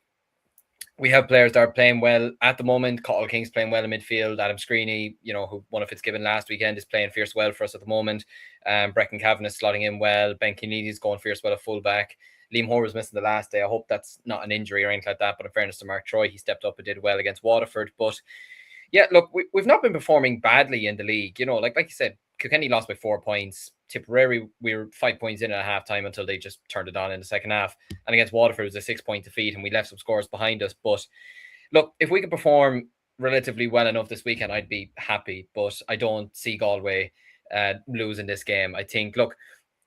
we have players that are playing well at the moment. Cottle King's playing well in midfield. Adam Screeney, who won a Fitzgibbon last weekend, is playing fierce well for us at the moment. Brecon Cavan is slotting in well. Ben Keneally's going fierce well at fullback. Liam Hoare was missing the last day. I hope that's not an injury or anything like that. But in fairness to Mark Troy, he stepped up and did well against Waterford. But yeah, look, we've not been performing badly in the league. Like you said, Kilkenny lost by 4 points. Tipperary, we were 5 points in at half time until they just turned it on in the second half. And against Waterford, it was a 6-point defeat, and we left some scores behind us. But look, if we could perform relatively well enough this weekend, I'd be happy. But I don't see Galway losing this game. I think, look,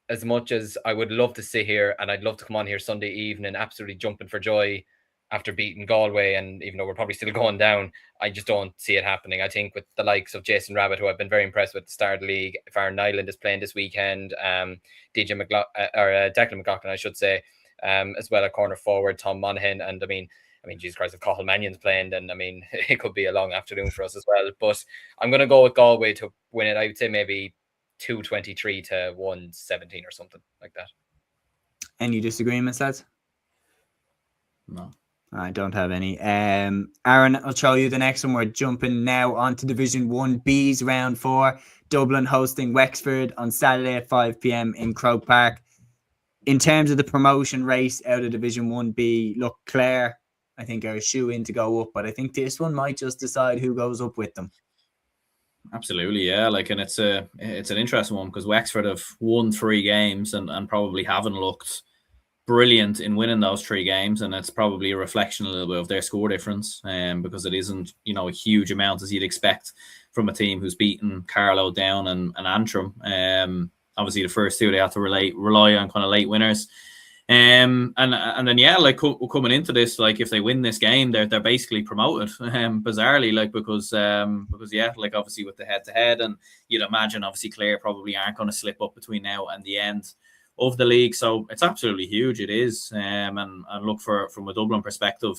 as much as I would love to sit here and I'd love to come on here Sunday evening absolutely jumping for joy after beating Galway, and even though we're probably still going down, I just don't see it happening. I think with the likes of Jason Rabbit, who I've been very impressed with at the start of the league, if Aaron Nyland is playing this weekend, Declan McLaughlin, I should say, as well at corner forward, Tom Monaghan, and I mean, Jesus Christ, if Cathal Mannion's playing, then it could be a long afternoon for us as well. But I'm going to go with Galway to win it. I would say maybe 223 to 117 or something like that. Any disagreements, lads? No. I don't have any. Aaron, I'll show you the next one. We're jumping now onto Division 1B's round 4. Dublin hosting Wexford on Saturday at 5 p.m. in Croke Park. In terms of the promotion race out of Division 1B, look, Clare, I think, are a shoe-in to go up, but I think this one might just decide who goes up with them. Absolutely, yeah. And it's an interesting one because Wexford have won 3 games and probably haven't looked brilliant in winning those 3 games, and it's probably a reflection a little bit of their score difference, because it isn't a huge amount as you'd expect from a team who's beaten Carlow, Down and Antrim. Obviously the first 2 they have to rely on kind of late winners, and then yeah, coming into this, if they win this game, they're basically promoted, bizarrely, because yeah, obviously with the head-to-head, and you'd imagine obviously Clare probably aren't going to slip up between now and the end of the league, so it's absolutely huge. It is, and look, from a Dublin perspective,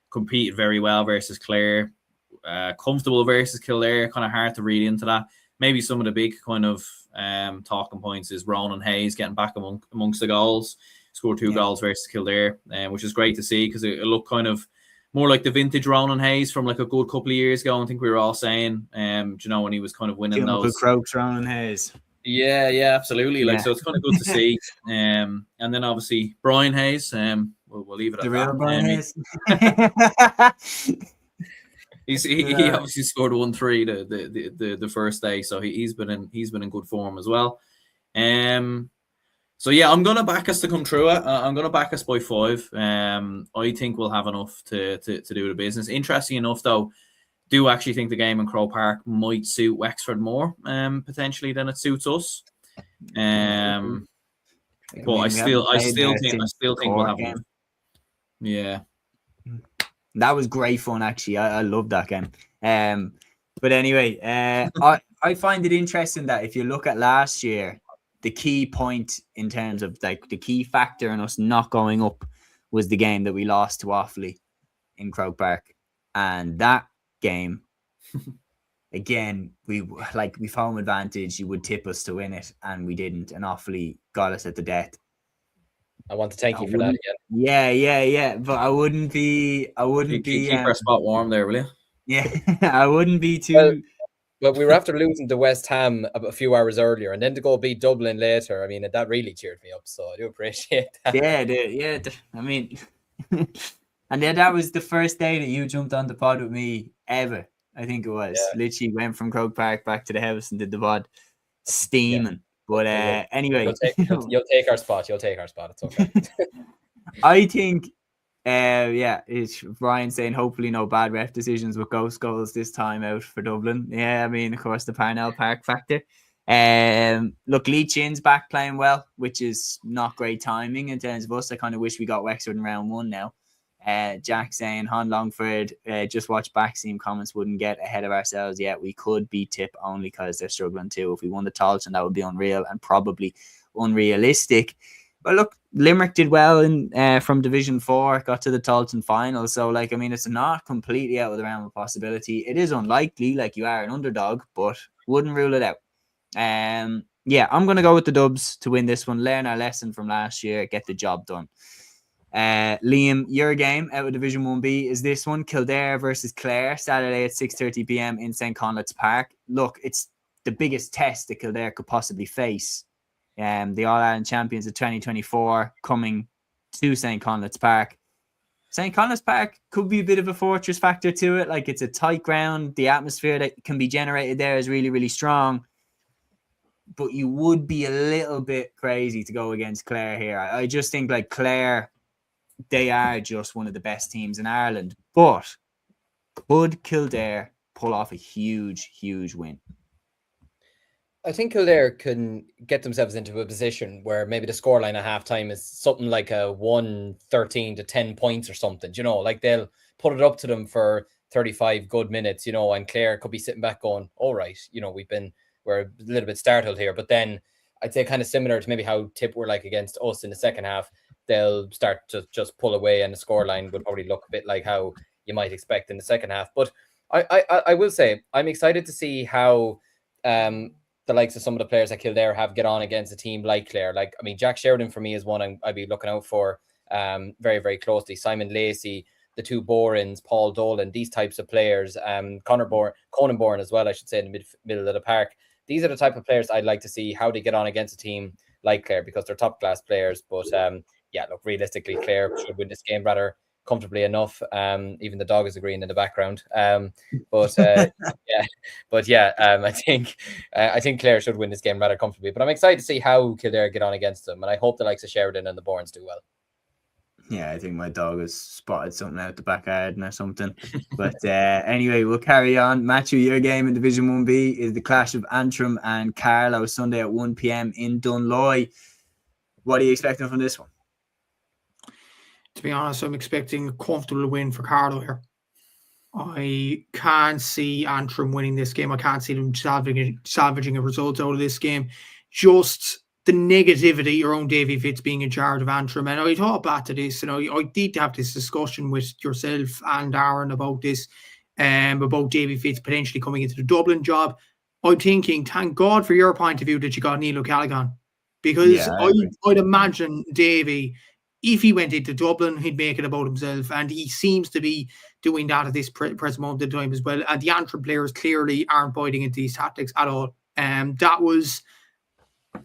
competed very well versus Clare, comfortable versus Kildare. Kind of hard to read into that. Maybe some of the big kind of talking points is Ronan Hayes getting back amongst the goals, scored 2 goals versus Kildare, which is great to see because it looked kind of more like the vintage Ronan Hayes from a good couple of years ago. I think we were all saying, when he was kind of winning those. Crokes, Ronan Hayes. Yeah, absolutely. So it's kind of good to see. And then obviously Brian Hayes. We'll leave it at the that. Real Brian Hayes. He obviously scored 1-3 the first day, so he's been in good form as well. So yeah, I'm gonna back us to come through it. I'm gonna back us by 5. I think we'll have enough to do the business. Interesting enough, though, do actually think the game in Croke Park might suit Wexford more potentially than it suits us. But I still think we'll have enough. Yeah. That was great fun, actually. I love that game. But anyway, I find it interesting that if you look at last year, the key point in terms of the key factor in us not going up was the game that we lost to Offaly in Croke Park. And that game, again, we home advantage. You would tip us to win it, and we didn't. And Offaly got us at the death. I want to thank you for that again. Yeah. But I wouldn't be. Keep our spot warm there, will you? Yeah, I wouldn't be too. Well, we were after losing to West Ham a few hours earlier, and then to go beat Dublin later. I mean, that really cheered me up. So I do appreciate that. Yeah. I mean, and then that was the first day that you jumped on the pod with me ever. I think it was. Literally went from Croke Park back to the house and did the pod, steaming. Yeah. But anyway, you'll take our spot. It's okay. I think, it's Ryan saying hopefully no bad ref decisions with ghost goals this time out for Dublin. Yeah, I mean, of course, the Parnell Park factor. Look, Lee Chin's back playing well, which is not great timing in terms of us. I kind of wish we got Wexford in round 1 now. Jack saying, Han Longford, just watch back, seem comments wouldn't get ahead of ourselves yet. We could beat Tipp only because they're struggling too. If we won the Tolton, that would be unreal and probably unrealistic. But look, Limerick did well in from Division 4, got to the Tolton final. So, like, I mean, it's not completely out of the realm of possibility. It is unlikely, like you are an underdog, but wouldn't rule it out. Yeah, I'm going to go with the Dubs to win this one. Learn our lesson from last year, get the job done. Liam, your game out of Division 1B is this one, Kildare versus Clare, Saturday at 6:30 p.m. in St. Conleth's Park. Look, it's the biggest test that Kildare could possibly face. The All-Ireland champions of 2024 coming to St. Conleth's Park. St. Conleth's Park could be a bit of a fortress factor to it. Like, it's a tight ground. The atmosphere that can be generated there is really, really strong. But you would be a little bit crazy to go against Clare here. I just think, like, Clare, they are just one of the best teams in Ireland. But could Kildare pull off a huge, huge win? I think Kildare can get themselves into a position where maybe the scoreline at halftime is something like a 1-13 to 10 points or something. You know, like they'll put it up to them for 35 good minutes, you know, and Clare could be sitting back going, all right, you know, we're a little bit startled here. But then I'd say kind of similar to maybe how Tipp were like against us in the second half, they'll start to just pull away and the scoreline would probably look a bit like how you might expect in the second half. But I will say I'm excited to see how the likes of some of the players that Kildare have get on against a team like Clare. Like, I mean, Jack Sheridan for me is one I'd be looking out for very, very closely. Simon Lacey, the two Borins, Paul Dolan, these types of players, Conan Bourne as well, I should say, in the middle of the park. These are the type of players I'd like to see how they get on against a team like Clare, because they're top class players. But yeah, look, realistically, Clare should win this game rather comfortably enough. Even the dog is agreeing in the background. I think Clare should win this game rather comfortably. But I'm excited to see how Kildare get on against them, and I hope the likes of Sheridan and the Bournes do well. Yeah, I think my dog has spotted something out the back garden or something. But anyway, we'll carry on. Matthew, your game in Division 1B is the clash of Antrim and Carlow, Sunday at 1 p.m. in Dunloy. What are you expecting from this one? To be honest, I'm expecting a comfortable win for Carlow here. I can't see Antrim winning this game. I can't see them salvaging a result out of this game. Just the negativity around Davy Fitz being in charge of Antrim. And I thought back to this, and I need to have this discussion with yourself and Aaron about this, about Davy Fitz potentially coming into the Dublin job. I'm thinking, thank God for your point of view that you got Neil O'Callaghan. Because I'd imagine Davy, if he went into Dublin, he'd make it about himself. And he seems to be doing that at this present moment in time as well. And the Antrim players clearly aren't biting into these tactics at all. That was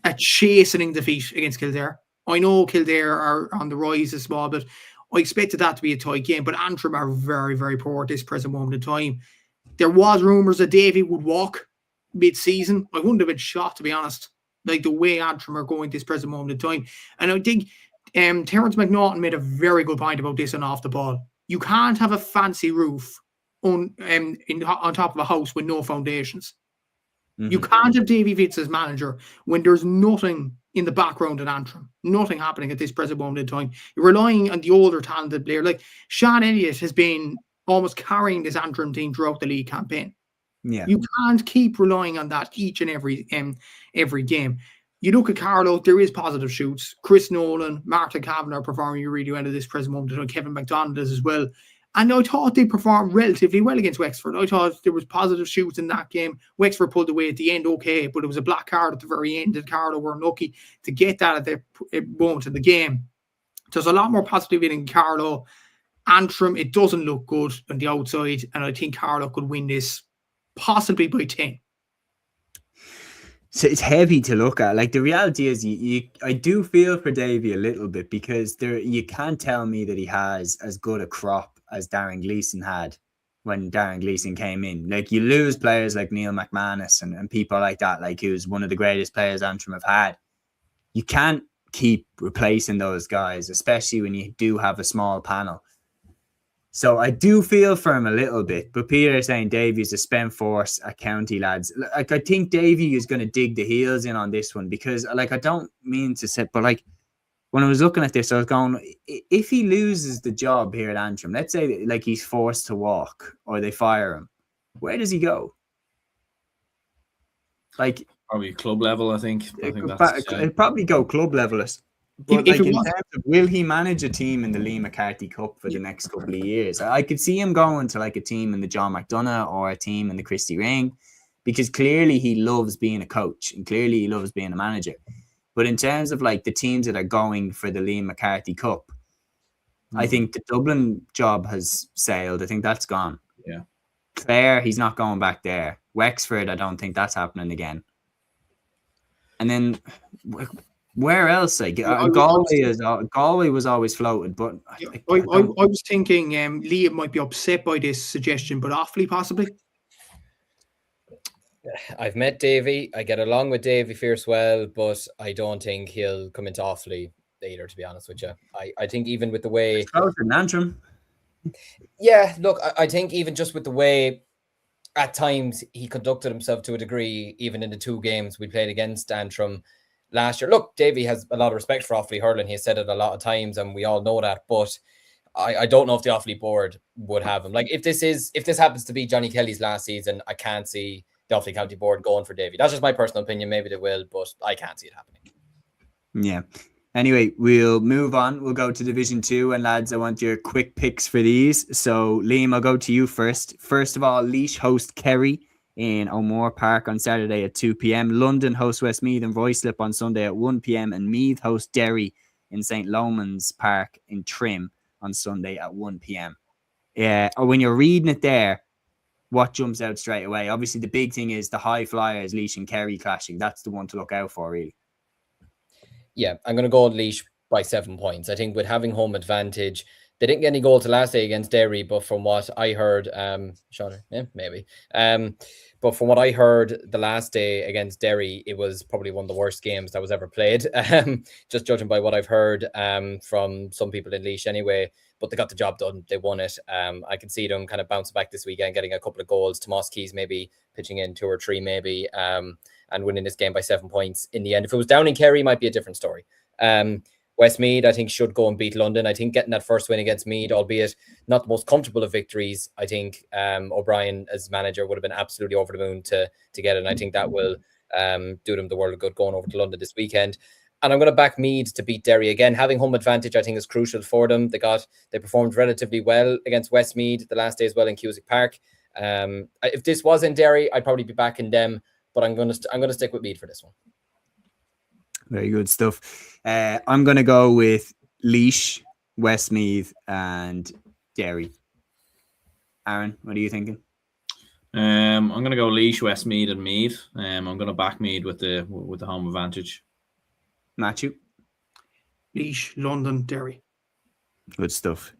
a chastening defeat against Kildare. I know Kildare are on the rise a small bit. I expected that to be a tight game, but Antrim are very, very poor at this present moment in time. There was rumours that Davy would walk mid-season. I wouldn't have been shocked, to be honest, like the way Antrim are going this present moment in time. And I think Terence McNaughton made a very good point about this on Off the Ball. You can't have a fancy roof on top of a house with no foundations. Mm-hmm. You can't have Davy Fitz as manager when there's nothing in the background in Antrim, nothing happening at this present moment in time. You're relying on the older talented player. Like Sean Elliott has been almost carrying this Antrim team throughout the league campaign. Yeah, you can't keep relying on that each and every game. You look at Carlow, there is positive shoots. Chris Nolan, Martin Kavanagh are performing really well at this present moment. Kevin McDonald is as well. And I thought they performed relatively well against Wexford. I thought there was positive shoots in that game. Wexford pulled away at the end, okay, but it was a black card at the very end, and Carlow were unlucky to get that at the moment in the game. There's a lot more positivity in Carlow. Antrim, it doesn't look good on the outside, and I think Carlow could win this possibly by 10. So it's heavy to look at. Like, the reality is, I do feel for Davy a little bit, because you can't tell me that he has as good a crop as Darren Gleeson had when Darren Gleeson came in. Like, you lose players like Neil McManus and people like that, like who's one of the greatest players Antrim have had. You can't keep replacing those guys, especially when you do have a small panel. So I do feel for him a little bit, but Peter is saying Davey's a spent force at County, lads. Like, I think Davey is going to dig the heels in on this one because, like, I don't mean to say, but like, when I was looking at this, I was going, if he loses the job here at Antrim, let's say like he's forced to walk or they fire him, where does he go? Like, probably club level, I think. It'd probably go club level. But like, in terms of, will he manage a team in the Lee McCarthy Cup for the next couple of years? I could see him going to like a team in the John McDonough or a team in the Christy Ring, because clearly he loves being a coach and clearly he loves being a manager. But in terms of like the teams that are going for the Lee McCarthy Cup, I think the Dublin job has sailed. I think that's gone. Yeah. Clare, he's not going back there. Wexford, I don't think that's happening again. And then where else? Like Galway was always floated, but I was thinking Liam might be upset by this suggestion, but Offaly possibly. I've met Davey. I get along with Davey fierce well, but I don't think he'll come into Offaly either, to be honest with you. I think even with the way... It's closer than Antrim. Yeah, look, I think even just with the way at times he conducted himself to a degree, even in the 2 games we played against Antrim last year. Look, Davey has a lot of respect for Offaly hurling. He has said it a lot of times, and we all know that. But I don't know if the Offaly board would have him. Like, if this happens to be Johnny Kelly's last season, I can't see the Offaly County board going for Davey. That's just my personal opinion. Maybe they will, but I can't see it happening. Yeah. Anyway, we'll move on. We'll go to Division 2. And lads, I want your quick picks for these. So, Liam, I'll go to you first. First of all, Laois host Kerry in O'Moore Park on Saturday at 2 p.m. London host Westmeath and Royslip on Sunday at 1 p.m. And Meath host Derry in St. Lomans Park in Trim on Sunday at 1 p.m. Or when you're reading it there, what jumps out straight away? Obviously, the big thing is the high flyers, Laois and Kerry clashing. That's the one to look out for, really. Yeah, I'm going to go Laois by 7 points. I think with having home advantage, they didn't get any goals the last day against Derry, but from what I heard, Sean, yeah, maybe. But from what I heard the last day against Derry, it was probably one of the worst games that was ever played. Just judging by what I've heard from some people in Laois anyway. But they got the job done. They won it. I can see them kind of bouncing back this weekend, getting a couple of goals. Tomas Keys maybe pitching in 2 or 3 maybe, and winning this game by 7 points in the end. If it was down in Kerry, it might be a different story. Westmeath, I think, should go and beat London. I think getting that first win against Meath, albeit not the most comfortable of victories, I think O'Brien as manager would have been absolutely over the moon to get it. And I think that will do them the world of good going over to London this weekend. And I'm going to back Meath to beat Derry again. Having home advantage, I think, is crucial for them. They performed relatively well against Westmeath the last day as well in Cusack Park. If this was in Derry, I'd probably be backing them, but I'm going to stick with Meath for this one. Very good stuff. I'm going to go with Laois, Westmeath, and Derry. Aaron, what are you thinking? I'm going to go Laois, Westmeath, and Meath. I'm going to back Meath with the home advantage. Matthew? Laois, London, Derry. Good stuff.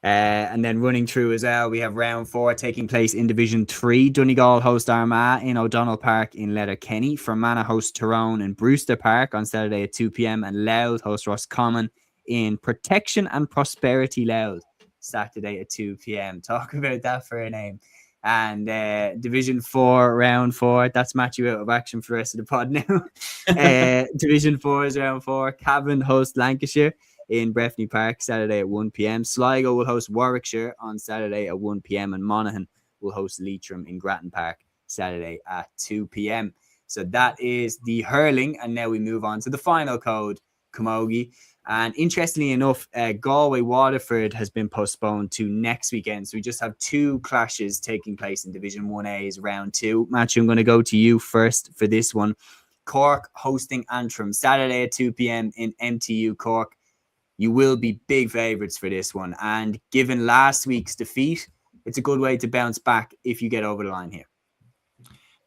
And then running through as well, we have round 4 taking place in Division 3. Donegal host Armagh in O'Donnell Park in Letterkenny. Fermanagh host Tyrone in Brewster Park on Saturday at 2 p.m. And Louth host Roscommon in Protection and Prosperity Louth Saturday at 2 p.m. Talk about that for a name. And Division 4, round 4. That's Matthew out of action for the rest of the pod now. Division 4 is round 4. Cavan host Lancashire in Breffni Park Saturday at 1 p.m. Sligo will host Warwickshire on Saturday at 1 p.m. and Monaghan will host Leitrim in Grattan Park Saturday at 2 p.m. So that is the hurling, and now we move on to the final code, Camogie. And interestingly enough, Galway Waterford has been postponed to next weekend. So we just have 2 clashes taking place in Division 1A's round 2. Matthew, I'm going to go to you first for this one. Cork hosting Antrim Saturday at 2 p.m. in MTU Cork. You will be big favourites for this one. And given last week's defeat, it's a good way to bounce back if you get over the line here.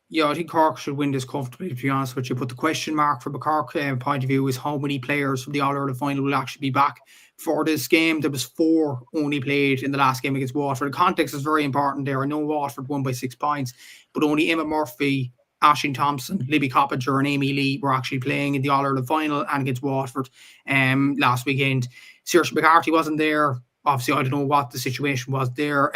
Yeah, I think Cork should win this comfortably, to be honest with you. But the question mark from a Cork point of view is how many players from the All-Ireland final will actually be back for this game. There was 4 only played in the last game against Waterford. The context is very important there. I know Waterford won by 6 points, but only Emma Murphy, Aisling Thompson, Libby Coppinger and Amy Lee were actually playing in the All-Ireland final and against Waterford last weekend. Saoirse McCarthy wasn't there. obviously, I don't know what the situation was there.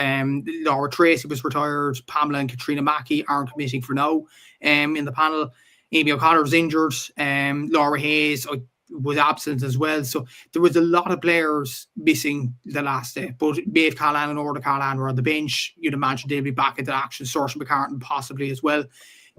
Laura Tracy was retired. Pamela and Katrina Mackey aren't committing for now in the panel. Amy O'Connor was injured. Laura Hayes was absent as well. So there was a lot of players missing the last day. But Maeve Callahan and Orla Callahan were on the bench. You'd imagine they'll be back into action. Saoirse McCartan possibly as well.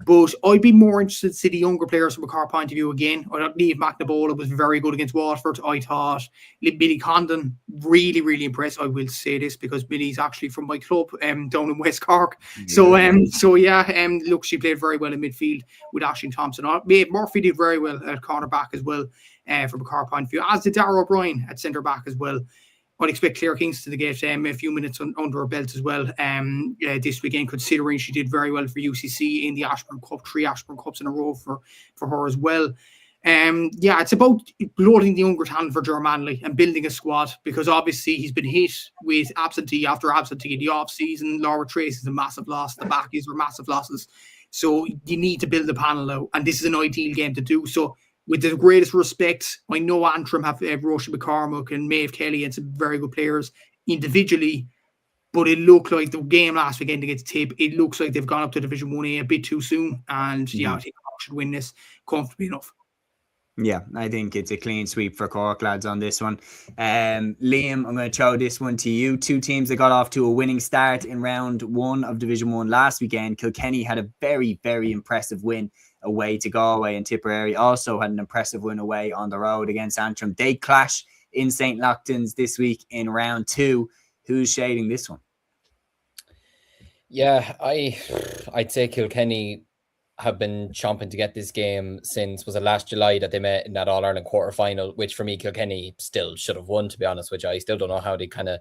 But I'd be more interested to see the younger players from a car point of view again. I thought Niamh McNabola was very good against Waterford. I thought Billy Condon, really, really impressed. I will say this because Billy's actually from my club down in West Cork. Look, she played very well in midfield with Aisling Thompson. Murphy did very well at cornerback as well from a car point of view, as did Darragh O'Brien at centre back as well. I'd expect Claire Kingston to get a few minutes under her belt as well this weekend, considering she did very well for UCC in the Ashburn Cup, 3 Ashburn Cups in a row for her as well. It's about loading the younger talent for Ger Manley and building a squad, because obviously he's been hit with absentee after absentee in the off-season. Laura Trace is a massive loss. The backies were massive losses. So you need to build the panel out, and this is an ideal game to do so. With the greatest respect, I know Antrim have Roisin McCormack and Maeve Kelly and some very good players individually, but it looked like the game last weekend against Tipp, it looks like they've gone up to Division 1A a bit too soon. And I think Cork should win this comfortably enough. Yeah, I think it's a clean sweep for Cork lads on this one. Liam, I'm going to throw this one to you. 2 teams that got off to a winning start in round 1 of Division 1 last weekend. Kilkenny had a very, very impressive win away to Galway, and Tipperary also had an impressive win away on the road against Antrim. They clash in St. Lachtan's this week in round 2. Who's shading this one? Yeah, I'd say Kilkenny have been chomping to get this game since, was it last July that they met in that All-Ireland quarter-final, which for me Kilkenny still should have won, to be honest, which I still don't know how they kind of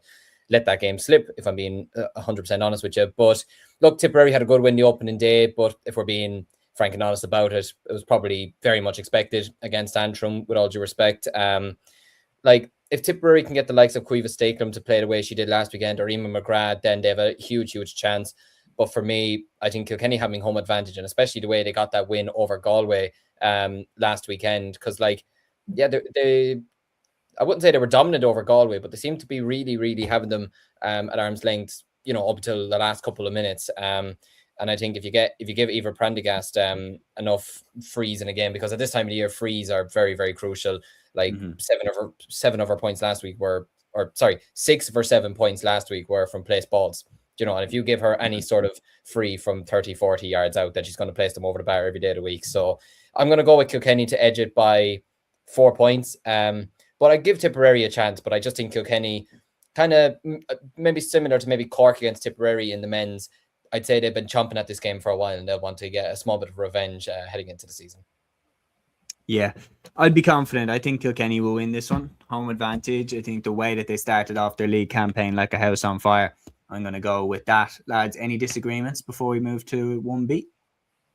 let that game slip, if I'm being 100% honest with you. But look, Tipperary had a good win the opening day, but if we're being frank and honest about it, it was probably very much expected against Antrim, with all due respect. If Tipperary can get the likes of Cueva Stakelum to play the way she did last weekend, or Eamon McGrath, then they have a huge, huge chance. But for me, I think Kilkenny having home advantage, and especially the way they got that win over Galway last weekend, because I wouldn't say they were dominant over Galway, but they seemed to be really, really having them at arm's length, up until the last couple of minutes. And I think if you give Eva Prendergast enough frees in a game, because at this time of the year, frees are very, very crucial. 7 of her points last week 6 of her 7 points last week were from placed balls. And if you give her any sort of free from 30, 40 yards out, then she's going to place them over the bar every day of the week. So I'm going to go with Kilkenny to edge it by 4 points. But I give Tipperary a chance, but I just think Kilkenny, kind of maybe similar to maybe Cork against Tipperary in the men's, I'd say they've been chomping at this game for a while, and they'll want to get a small bit of revenge heading into the season. Yeah, I'd be confident. I think Kilkenny will win this one. Home advantage. I think the way that they started off their league campaign like a house on fire, I'm going to go with that. Lads, any disagreements before we move to 1B?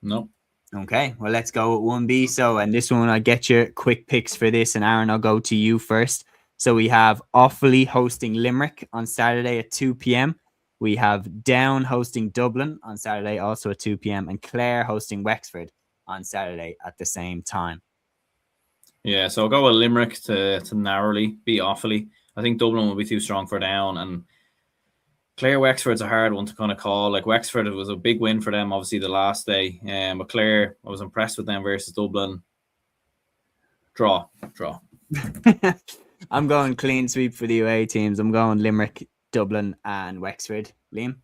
No. Okay, well, let's go with 1B. So, and this one, I'll get your quick picks for this. And Aaron, I'll go to you first. So we have Offaly hosting Limerick on Saturday at 2 p.m. We have Down hosting Dublin on Saturday, also at 2 p.m. And Clare hosting Wexford on Saturday at the same time. Yeah, so I'll go with Limerick to narrowly beat Offaly. I think Dublin will be too strong for Down. And Clare Wexford's a hard one to kind of call. Wexford, it was a big win for them, obviously, the last day. But Clare, I was impressed with them versus Dublin. Draw. I'm going clean sweep for the away teams. I'm going Limerick, Dublin and Wexford. Liam?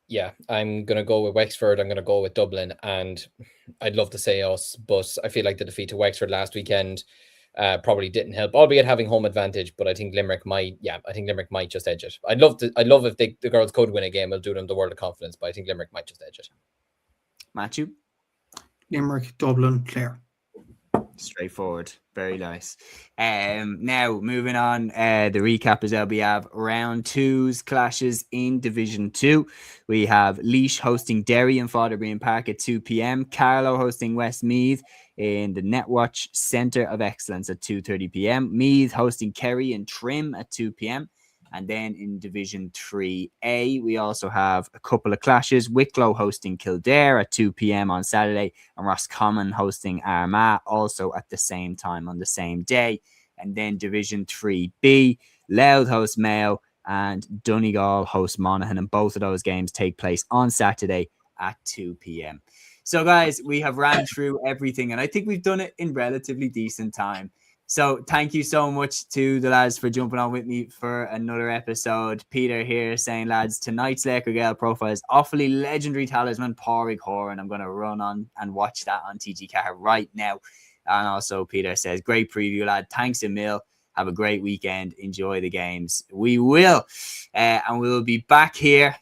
Yeah, I'm going to go with Wexford. I'm going to go with Dublin. And I'd love to say us, but I feel like the defeat to Wexford last weekend probably didn't help, albeit having home advantage. But I think Limerick might just edge it. I'd love if the girls could win a game. It'll do them the world of confidence. But I think Limerick might just edge it. Matthew? Limerick, Dublin, Clare. Straightforward. Very nice. Now, moving on, the recap is we have round 2's clashes in Division 2. We have Laois hosting Derry in Foddergreen Park at 2 p.m. Carlow hosting Westmeath in the Netwatch Centre of Excellence at 2:30 p.m. Meath hosting Kerry in Trim at 2 p.m. And then in Division 3A, we also have a couple of clashes. Wicklow hosting Kildare at 2 p.m. on Saturday, and Roscommon hosting Armagh also at the same time on the same day. And then Division 3B, Louth host Mayo, and Donegal host Monaghan, and both of those games take place on Saturday at 2 p.m. So guys, we have ran through everything, and I think we've done it in relatively decent time. So thank you so much to the lads for jumping on with me for another episode. Peter here saying, lads, tonight's Laker Gale profile is awfully legendary talisman Pádraig Horan. I'm going to run on and watch that on TG Car right now. And also Peter says, great preview, lad. Thanks a mil. Have a great weekend. Enjoy the games. We will. And we'll be back here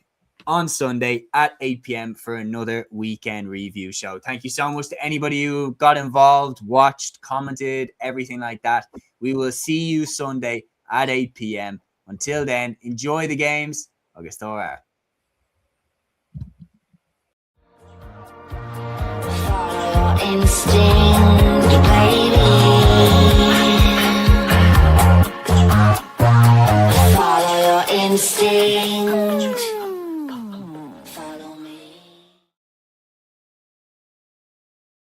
on Sunday at 8 p.m. for another weekend review show. Thank you so much to anybody who got involved, watched, commented, everything like that. We will see you Sunday at 8 p.m. Until then, enjoy the games. Agus tóra. Follow your instinct, baby. Follow your instinct.